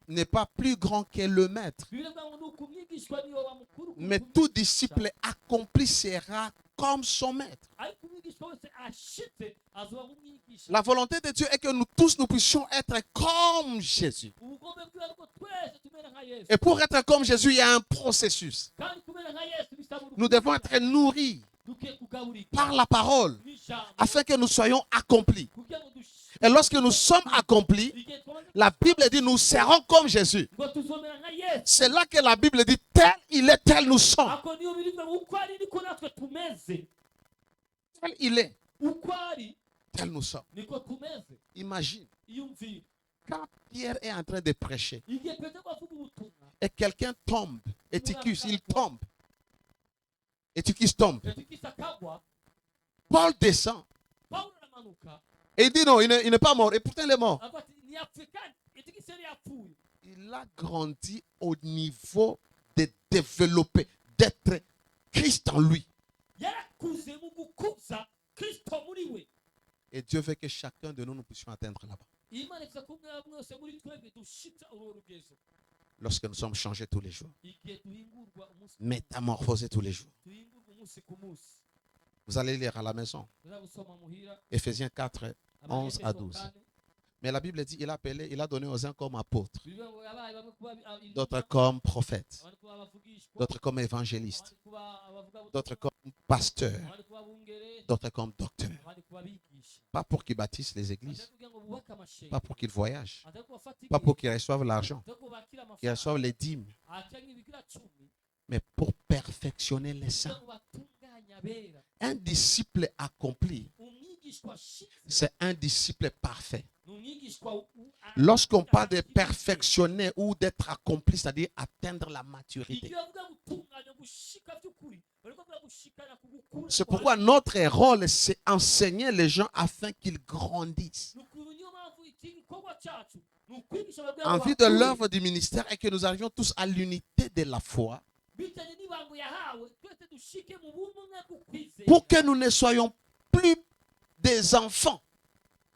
n'est pas plus grand que le maître. biravuga ngo ni ukumwigishwa niyo bamukuru Mais tout disciple accompli sera comme son maître. ariko umwigishwa wese ashitse azoba nk'umwigisha La volonté de Dieu est que nous tous nous puissions être comme Jésus. ubugombe bwiwe ariko twese tumere nka yesu Et pour être comme Jésus, il y a un processus. kandi kumera nka yesu bisaba Nous devons être nourris dukwiye kugaburika par la parole n'ijambo afin que nous soyons accomplis. kugira ngo Et lorsque nous sommes accomplis, igihe twamaze la Bible dit nous serons comme Jésus. ngo tuzomera nka yesu C'est là que la Bible dit tel il est, tel nous sommes. ako niyo biribwa ngo uko ari niko natwe tumeze Tel il est, uko ari tel nous sommes. niko tumeze Imagine, iyumvire quand Pierre est en train de prêcher igihe petero avuga ubutumwa et quelqu'un tombe, Éticus, il tombe. Éticus tombe. etikisa akagwa Paul descend pawulo aramanuka et il dit non, il n'est pas mort. Et pourtant il est mort. avuga ati ntiyapfuye kandi etikisa yari yapfuye il a grandi au niveau de développer, d'être Christ en lui. yarakuze mu gukuza kristo muri we. Et Dieu veut que chacun de nous puissions atteindre là-bas. Imana ifuza ko mwebwe mwese muri twebwe dushitsa urwo rugezo Lorsque nous sommes changés tous les jours, igihe duhingurwa umunsi métamorphosés tous les jours. duhingurwa umunsi ku munsi. Vous allez lire à la maison, Tuza gusoma muhira Ephésiens 4, 11 à 12. Efeso 4. Mais la Bible dit, il a appelé, il a donné aux uns comme apôtres, Bibiliya ngo yabaye bamwe kuba d'autres comme prophètes, abandi kuba abavugishwa, d'autres comme évangélistes, abandi kuba abavugabutumwa, d'autres comme pasteurs, abandi kuba abungere, d'autres comme docteurs. abandi kuba abigisha. Pas pour qu'ils bâtissent les églises, Atari kugira ngo bubake amashengero, pas pour qu'ils voyagent, atari ko bafata pas igihe, pour qu'ils reçoivent l'argent, atari ko bakira qu'ils amafaranga, reçoivent les dîmes, atari nk'ibikira cumi, mais pour perfectionner les kugira saints. ngo batunganye abera. Un disciple accompli, Umwigishwa ashitse c'est un disciple parfait. ni umwigishwa Lorsqu'on parle de perfectionner ou d'être accompli, c'est-à-dire atteindre la maturité. igihe bavuga gutunganya gushika by'ukuri bariko bavuga gushikana ku gukura C'est pourquoi notre rôle, c'est enseigner les gens afin qu'ils grandissent. nukuri niyo mpamvu iki gikorwa cyacu ni ukwigisha ababwira En ngo vue de bakure. l'œuvre du ministère et que nous arrivions tous à l'unité de la foi bitanye n'ibango yahawe twese dushike mu bumwe bw'ukwizera pour que nous ne soyons plus des enfants.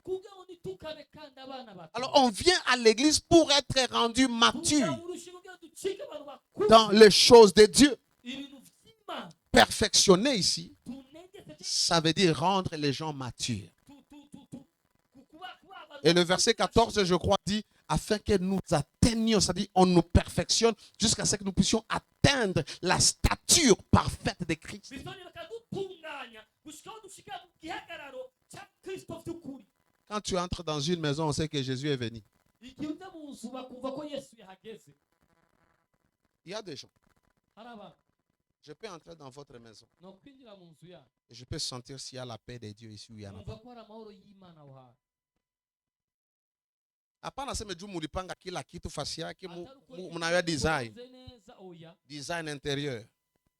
kugira ngo nitukabe kandi abana bato. Alors on vient à l'église pour être rendu mature Kugira ngo urushe kugira ngo ducike abantu bakuru dans les choses de Dieu. ibintu by'Imana Perfectionner ici, tunegeze ça veut dire rendre les gens matures. kuba abantu Et le verset 14, je crois, dit, afin que nous atteignions, c'est-à-dire on nous perfectionne jusqu'à ce que nous puissions atteindre la stature parfaite de Christ. bisoni bakadutunganya gushikaho dushika mu gihagararo cya Kristo by'ukuri. Quand tu entres dans une maison, on sait que Jésus est venu. igihe uza mu nzu bakumva ko Yesu yahageze. Il y a des gens. hari abantu Je peux entrer dans votre maison ni ukwinjira mu nzu yayo et je peux sentir s'il y a la paix de Dieu ici ou il y en a kumva pas. ko hari amahoro y'Imana aho hantu. Hapana sema juu mulipanga kila kitu fasi yake Atari uko mnayo design, ukoze neza oya design intérieur,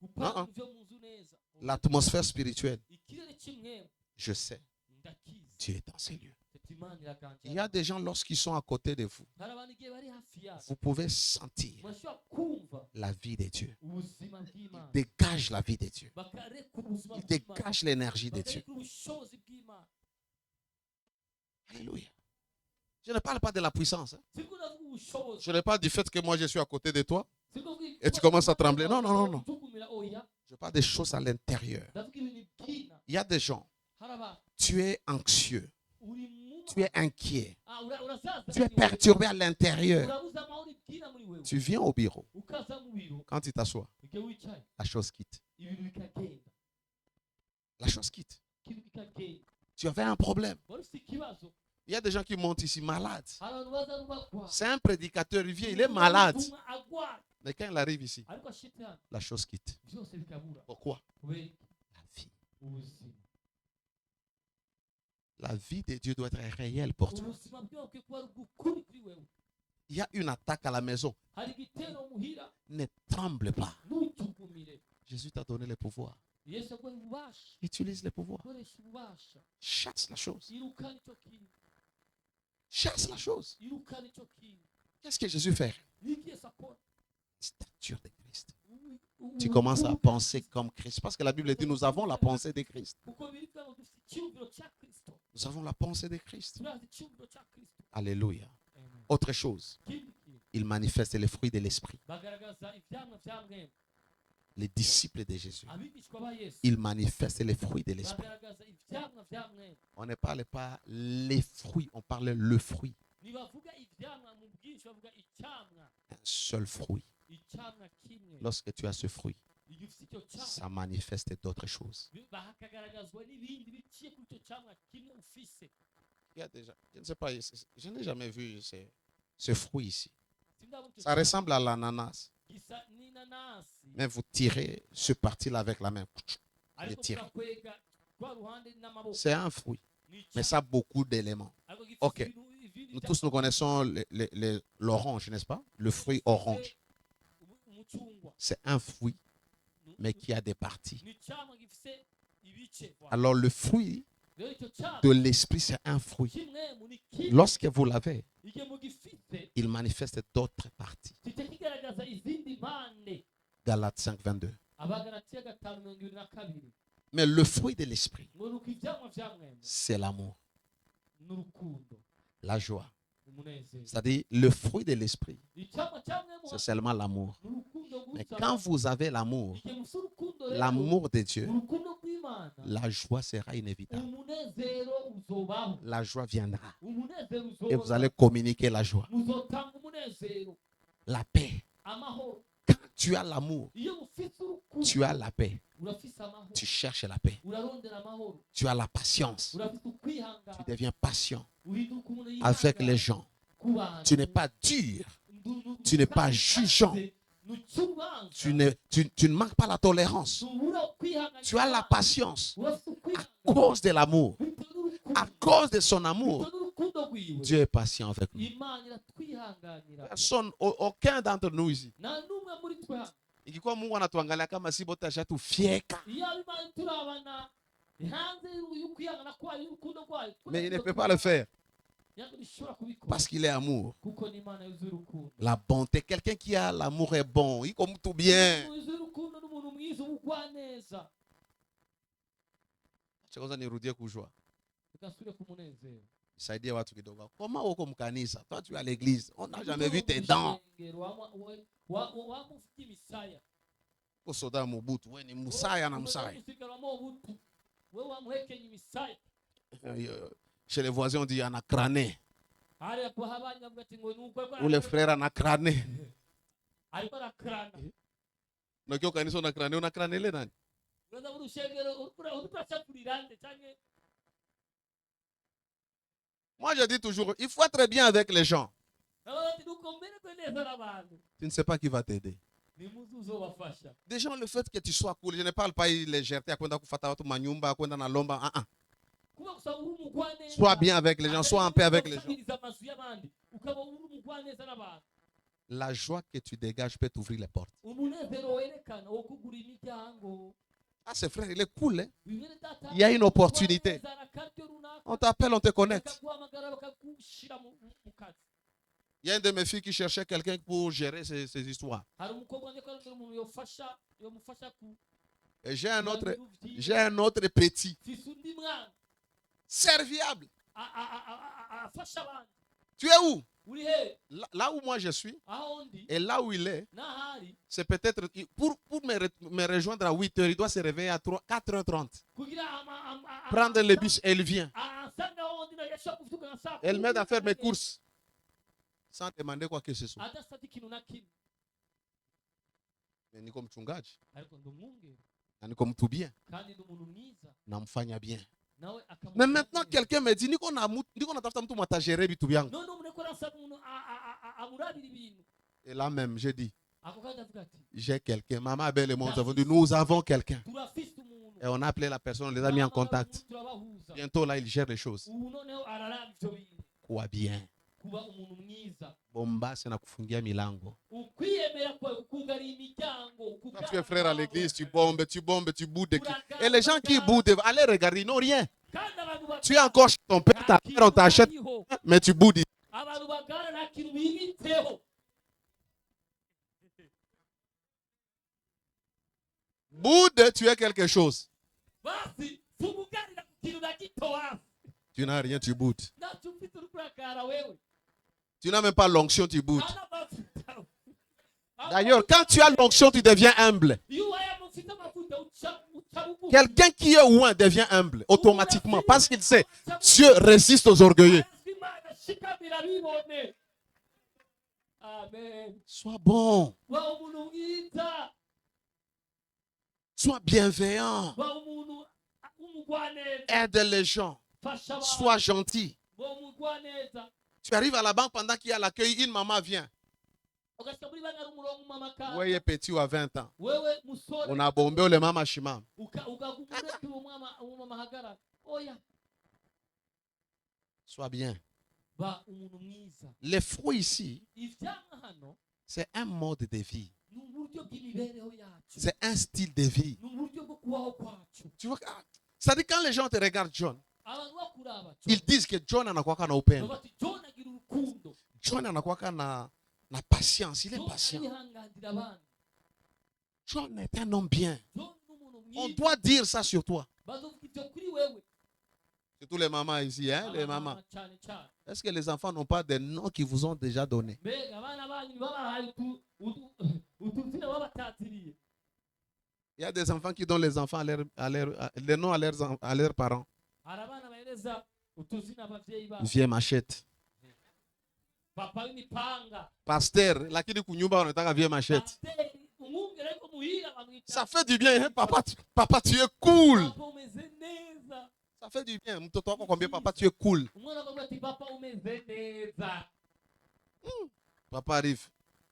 gupanga Uh-uh. ibyo mu nzu neza oya. l'atmosphère spirituelle. ikirere kimwe Je sais, ndakizi Dieu est dans ces lieux. ati Imana iraganje. Il y a des gens lorsqu'ils sont à côté de vous, hari abantu igihe bari hafi yawe vous pouvez sentir murashobora kumva la vie de Dieu. ubuzima Il bw'Imana dégage la vie de Dieu. bakarekura ubuzima Il bw'Imana dégage l'énergie de Dieu. bakarekura ubushobozi bw'Imana. Alléluia. Je ne parle pas de la puissance. Hein. siko ndavuga ubushobozi Je ne parle pas du fait que moi je suis à côté de toi. siko mvuga Et tu commences à trembler. Non, non, non, non. Tugumira oya Je parle des choses à l'intérieur. ndavuga ibintu by'Imana. Il y a des gens, hari abantu tu es anxieux, uri mu tu es inquiet, urasaza tu es perturbé à l'intérieur. urabuze amahoro ibwira muri wewe Tu viens au bureau. ukaza mu biro Quand tu t'assois, igihe wicaye la chose quitte. ibintu bikagenda La chose quitte. ikintu kikagenda Tu avais un problème. wari ufite ikibazo. Il y a des gens qui montent ici malades. hari abantu baza n'ubagwa C'est un prédicateur, il vient, il est malade. Ubutumwa agwaye Mais quand il arrive ici, ariko ashitse hano la chose quitte. byose bikabura Pourquoi? kubera iki? La vie. ubuzima La vie de Dieu doit être réelle pour toi. ubuzima bwawe bukwiye kuba ari ubw'ukuri kuri wewe. Il y a une attaque à la maison. hari igitero muhira Ne tremble pas. ntutugumire. Jésus t'a donné le pouvoir. yesu aguha ububasha Utilise le pouvoir. koresha ububasha Chasse la chose. irukana icyo kintu Chasse la chose. irukana icyo kintu. Qu'est-ce que Jésus fait? ni iki yesu akora? Stature de Christ. Tu commences à penser comme Christ. Parce que la Bible dit, nous avons la pensée de Christ. kuko biri kuvuga ngo dufite icyumviro cya kristo Nous avons la pensée de Christ. turazi icyumviro cya kristo. Alléluia. Autre chose, ikindi kintu il manifeste les fruits de l'esprit. bagaragaza ibyamwa bya mwemwe. Les disciples de Jésus, abigishwa ba yesu il manifeste les fruits de l'esprit. bagaragaza ibyamwa bya mwemwe. On ne parle pas les fruits, on parle le fruit. ntibavuga ibyamwa mu bwinshi bavuga icyamwa. Un seul fruit. icyamwa kimwe Lorsque tu as ce fruit, igihe ufite icyo cyamwa ça manifeste d'autres choses. hakagaragazwa n'ibindi biciye kuri icyo cyamwa kimwe ufise. Il y a déjà, je ne sais pas, je n'ai jamais vu ce fruit ici. Sindabona icyo Ça cyamwa ressemble à l'ananas. gisa n'inanasi Mais vous tirez ce parti-là avec la main. ariko tire. turakwega rwa ruhande n'amaboko. C'est un fruit, Ni mais icyamwa, ça a beaucoup d'éléments. ariko gifite Ok. ibintu Nous tous, nous connaissons l'orange, n'est-ce pas? Le fruit orange. umucungwa. C'est un fruit, mais qui a des parties. ni icyamwa gifite ibice. Alors le fruit rero icyo cyamwa de l'esprit, c'est un fruit. kimwe muri kimwe Lorsque vous l'avez, igihe mugifite il manifeste d'autres parties. kijya kigaragaza izindi mpande. Galates 5, 22. Abagalatiya 5:22. Mais le fruit de l'esprit, ngo nuko ibyamwa bya mwemwe c'est l'amour, n'urukundo, la joie. umunezero. C'est-à-dire, le fruit de l'esprit, Icyamwa cya mwemwe c'est seulement l'amour. n'urukundo Mais gusa. quand vous avez l'amour, igihe musa urukundo rero, l'amour de Dieu, urukundo rw'Imana, la joie sera inévitable. umunezero uzobaho. La joie viendra. Umunezero Et vous uzobaho. allez communiquer la joie. muzotanga umunezero, La paix. amahoro. Quand tu as l'amour, iyo ufite urukundo tu as la paix. urafise amahoro, Tu cherches la paix. urarondera amahoro, Tu as la patience. urafite Tu ukwihangana, deviens patient uhinduka umuntu avec yihangana les gens. ku bantu. Tu n'es pas dur. Tu n'es pas jugeant. Tu ne manques pas la tolérance. Tu as la patience. À cause de l'amour, à cause de son amour, Dieu est patient avec nous. Personne, aucun d'entre nous ici. Ikikuwa Mungu anatuangalia kama si bote ashatufyeka. Mais il ne peut pas le faire parce qu'il est amour. La bonté, quelqu'un qui a l'amour est bon, il comme tout bien. Chakoza nirudie kujua. Saidia watu kidogo. Comment uko mkanisa? Toi tu es à l'église. On n'a jamais vu tes dents. Soda Mobutu, wewe ni Musaya na Musaya. Chez les voisins on dit anacrané. Ou les frères anacrané. Donc yo kanisa unacrané le nani? Moi je dis toujours, il faut être bien avec les gens. Tu ne sais pas qui va t'aider. Déjà le fait que tu sois cool, je ne parle pas de légèreté, kwenda kufata watu manyumba, kwenda na lomba, Sois bien avec les gens, sois en paix avec les gens. La joie que tu dégages peut t'ouvrir les portes. Ah, c'est frère, il est cool, hein? Il y a une opportunité. On t'appelle, on te connecte. Il y a une de mes filles qui cherchait quelqu'un pour gérer ces histoires. Et j'ai un autre petit, serviable. Tu es où? Là où moi je suis et là où il est, c'est peut-être pour me rejoindre à 8h, il doit se réveiller à 4h30. Prendre le bus et il vient. Elle m'aide à faire mes courses sans demander quoi que ce soit. Mais ni comme mchungaji, niko mtu bien, namfanya bien. Mais maintenant quelqu'un me dit niko natafuta mtu mwatajere bitu byangu. Et là même je dis j'ai quelqu'un, maman Abel et moi nous avons quelqu'un. Et on a appelé la personne, on les a mis en contact. Bientôt là il gère les choses. Quoi bien. Bomba c'est na kufungia milango. Quand tu es frère à l'église, tu bombes. Et les gens qui boudent, allez regarder, ils n'ont rien. Tu es encore chez ton père, ta mère, on t'achète, mais tu boudes. Boude, tu es quelque chose. Tu n'as rien, tu boudes. Tu n'as même pas l'onction, tu boudes. D'ailleurs, quand tu as l'onction, tu deviens humble. Quelqu'un qui est loin devient humble automatiquement parce qu'il sait Dieu résiste aux orgueilleux. Sois bon. Sois bienveillant. Aide les gens. Sois gentil. Tu arrives à la banque pendant qu'il y a l'accueil, une maman vient. Voyez petit ou à 20 ans. On a bombé le mama shimam. Sois bien. Les fruits ici, c'est un mode de vie. C'est un style de vie. Tu vois, c'est-à-dire quand les gens te regardent John, ils disent que John en a quoi qu'on a open. John anakuwaka na patience, il est John patient. arihanganira abandi. John est un homme bien. John ni umuntu On mwiza. doit dire ça sur toi. Bazovuga ibyo kuri wewe. Surtout les mamans ici, hein, les mamans. Abana cyane cyane. Est-ce que les enfants n'ont pas des noms qu'ils vous ont déjà donnés? Mbega abana banyu babahaye utuzina babataziriye. Il y a des enfants qui donnent les enfants les noms à leurs parents. Hari abana bahereza utuzina abavyeyi babo. Vieux machette. Papa w'imipanga. Pasteur, lakini kunyumba wanataka vieux machette. Pasiteri, umwungere ariko muhira bamwita. Ça fait du bien, hein? Papa, tu es cool. Papa umeze neza. Ça fait du bien. Mtoto wako kwambia papa, tu es cool. Umwana akavuga ati papa umeze neza. Papa arrive.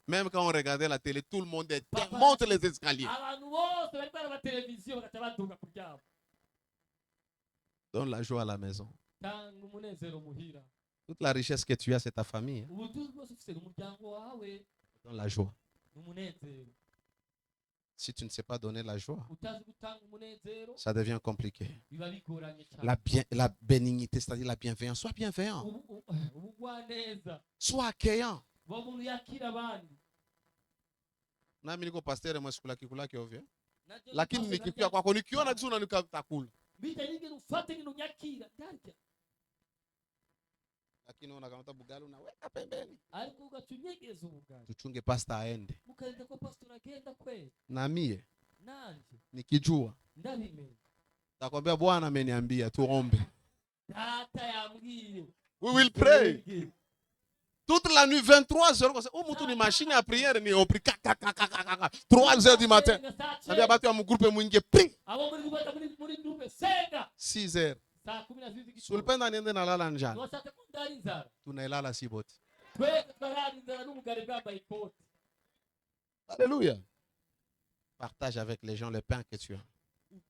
Même quand on regardait la télé, tout le monde Papa. monte les escaliers. Abantu bose bari baraba televiziyo bagaca baduga kuryama. Donne la joie à la maison. Tanga umunezero muhira. Toute la richesse que tu as, c'est ta famille. Hein? Ubutunzi bwose ufise n'umuryango wawe Donne la joie. n'umunezero. Si tu ne sais pas donner la joie, Utazi gutanga umunezero ça devient compliqué. biba bigoranye cyane. La bénignité, c'est-à-dire la bienveillance. Sois bienveillant. Ubugwaneza Sois accueillant. bo umuntu yakira abandi. Nami niko pasteur mwa siku laki ovyo. Najye Lakini gufasha nikikia kwako nikiona tu unanikakula. bita nyingine ufate ngino nyakira ndarya. Lakini unakamata bugali unaweka pembeni. Ariko ugacunyegeza ubugari. Tuchunge pasta aende. Mukarinda ko pastor agenda kweli. Na mie Nanje nikijua ndabimenye. takwambia Bwana ameniambia tuombe. Data yambwiye. We will pray. Toute la nuit 23h oh mutu ni machine à prière ni opri 3h du matin. Nabia batu ya mu groupe mwingie pri Abo muri groupe senga. 6h. Saa 12 Sulpenda niende nalala njala. Twashaka ko ndari inzara. Tunailala si bote. Twese twarari inzara n'ubugari bwambaye ikoti. Alléluia. Partage avec les gens le pain que tu as.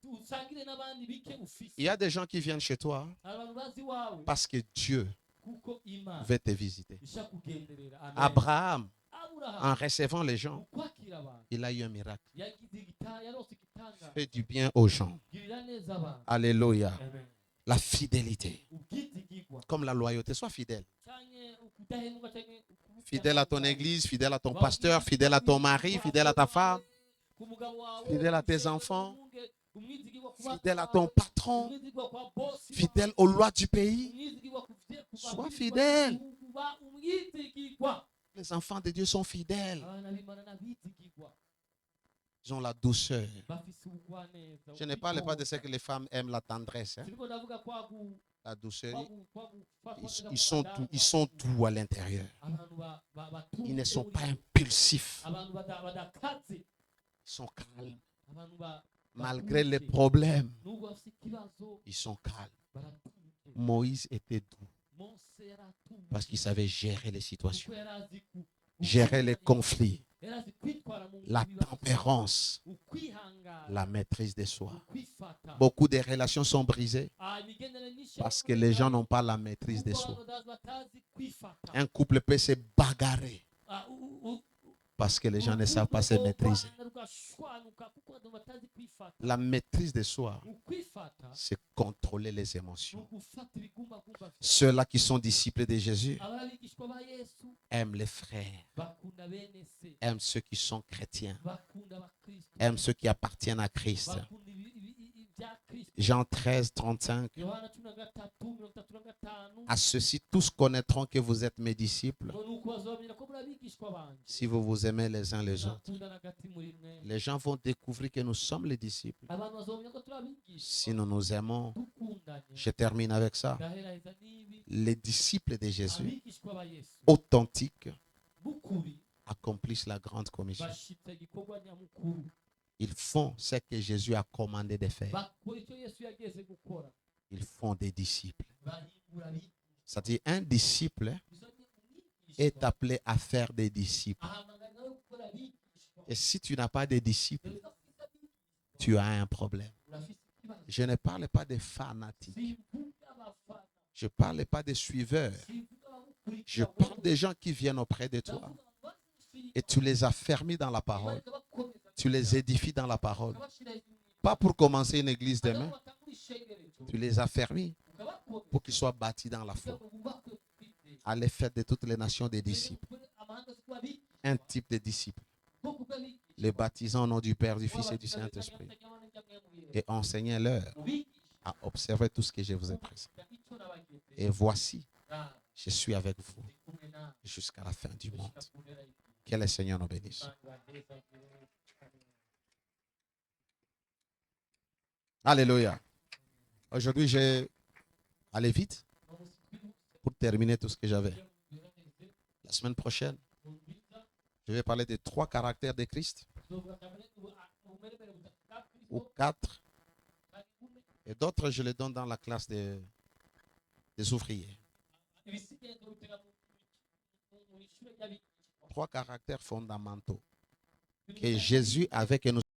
Usangire n'abandi bike ufise. Il y a des gens qui viennent chez toi Abantu bazi wawe parce que Dieu kuko Imana veut te visiter. ishakugenderera. Amen. Abraham, Abraham en recevant les gens, ukwakira abantu il a eu un miracle. yagize yarose igitanga. Fait du bien aux gens. Girira neza abantu. Alléluia. Amen. La fidélité, Ubwizigirwa comme la loyauté, sois fidèle. canke ukudahemuka canke Fidèle à ton église, fidèle à ton pasteur, fidèle à ton mari, fidèle à ta femme, fidèle à tes enfants, fidèle à ton patron, fidèle aux lois du pays. Sois fidèle. Les enfants de Dieu sont fidèles. Ils ont la douceur. Je ne parle pas de ce que les femmes aiment, la tendresse, hein, la douceur. Ils sont doux à l'intérieur. Ils ne sont pas impulsifs. Ils sont calmes. Malgré les problèmes, ils sont calmes. Moïse était doux parce qu'il savait gérer les situations, gérer les conflits, la tempérance, la maîtrise de soi. Beaucoup de relations sont brisées parce que les gens n'ont pas la maîtrise de soi. Un couple peut se bagarrer parce que les gens ne savent pas se maîtriser. La maîtrise de soi, c'est contrôler les émotions. Ceux-là qui sont disciples de Jésus aiment les frères, aiment ceux qui sont chrétiens, aiment ceux qui appartiennent à Christ. Jean 13, 35. À ceux-ci, tous connaîtront que vous êtes mes disciples si vous vous aimez les uns les autres. Les gens vont découvrir que nous sommes les disciples si nous nous aimons. Je termine avec ça. Les disciples de Jésus, authentiques, accomplissent la grande commission. Ils font ce que Jésus a commandé de faire. Ils font des disciples. C'est-à-dire un disciple est appelé à faire des disciples. Et si tu n'as pas de disciples, tu as un problème. Je ne parle pas de fanatiques. Je ne parle pas de suiveurs. Je parle des gens qui viennent auprès de toi. Et tu les affermis dans la parole. Tu les édifies dans la parole. Pas pour commencer une église demain. Tu les affermis pour qu'ils soient bâtis dans la foi. Allez faire de toutes les nations des disciples. Un type de disciple. Les baptisant au nom du Père, du Fils et du Saint-Esprit. Et enseignez-leur à observer tout ce que je vous ai présenté. Et voici, je suis avec vous jusqu'à la fin du monde. Que le Seigneur nous bénisse. Alléluia. Aujourd'hui, j'ai allé vite pour terminer tout ce que j'avais. La semaine prochaine, je vais parler des 3 caractères de Christ, ou 4. Et d'autres, je les donne dans la classe des ouvriers. 3 caractères fondamentaux que Jésus avait que nous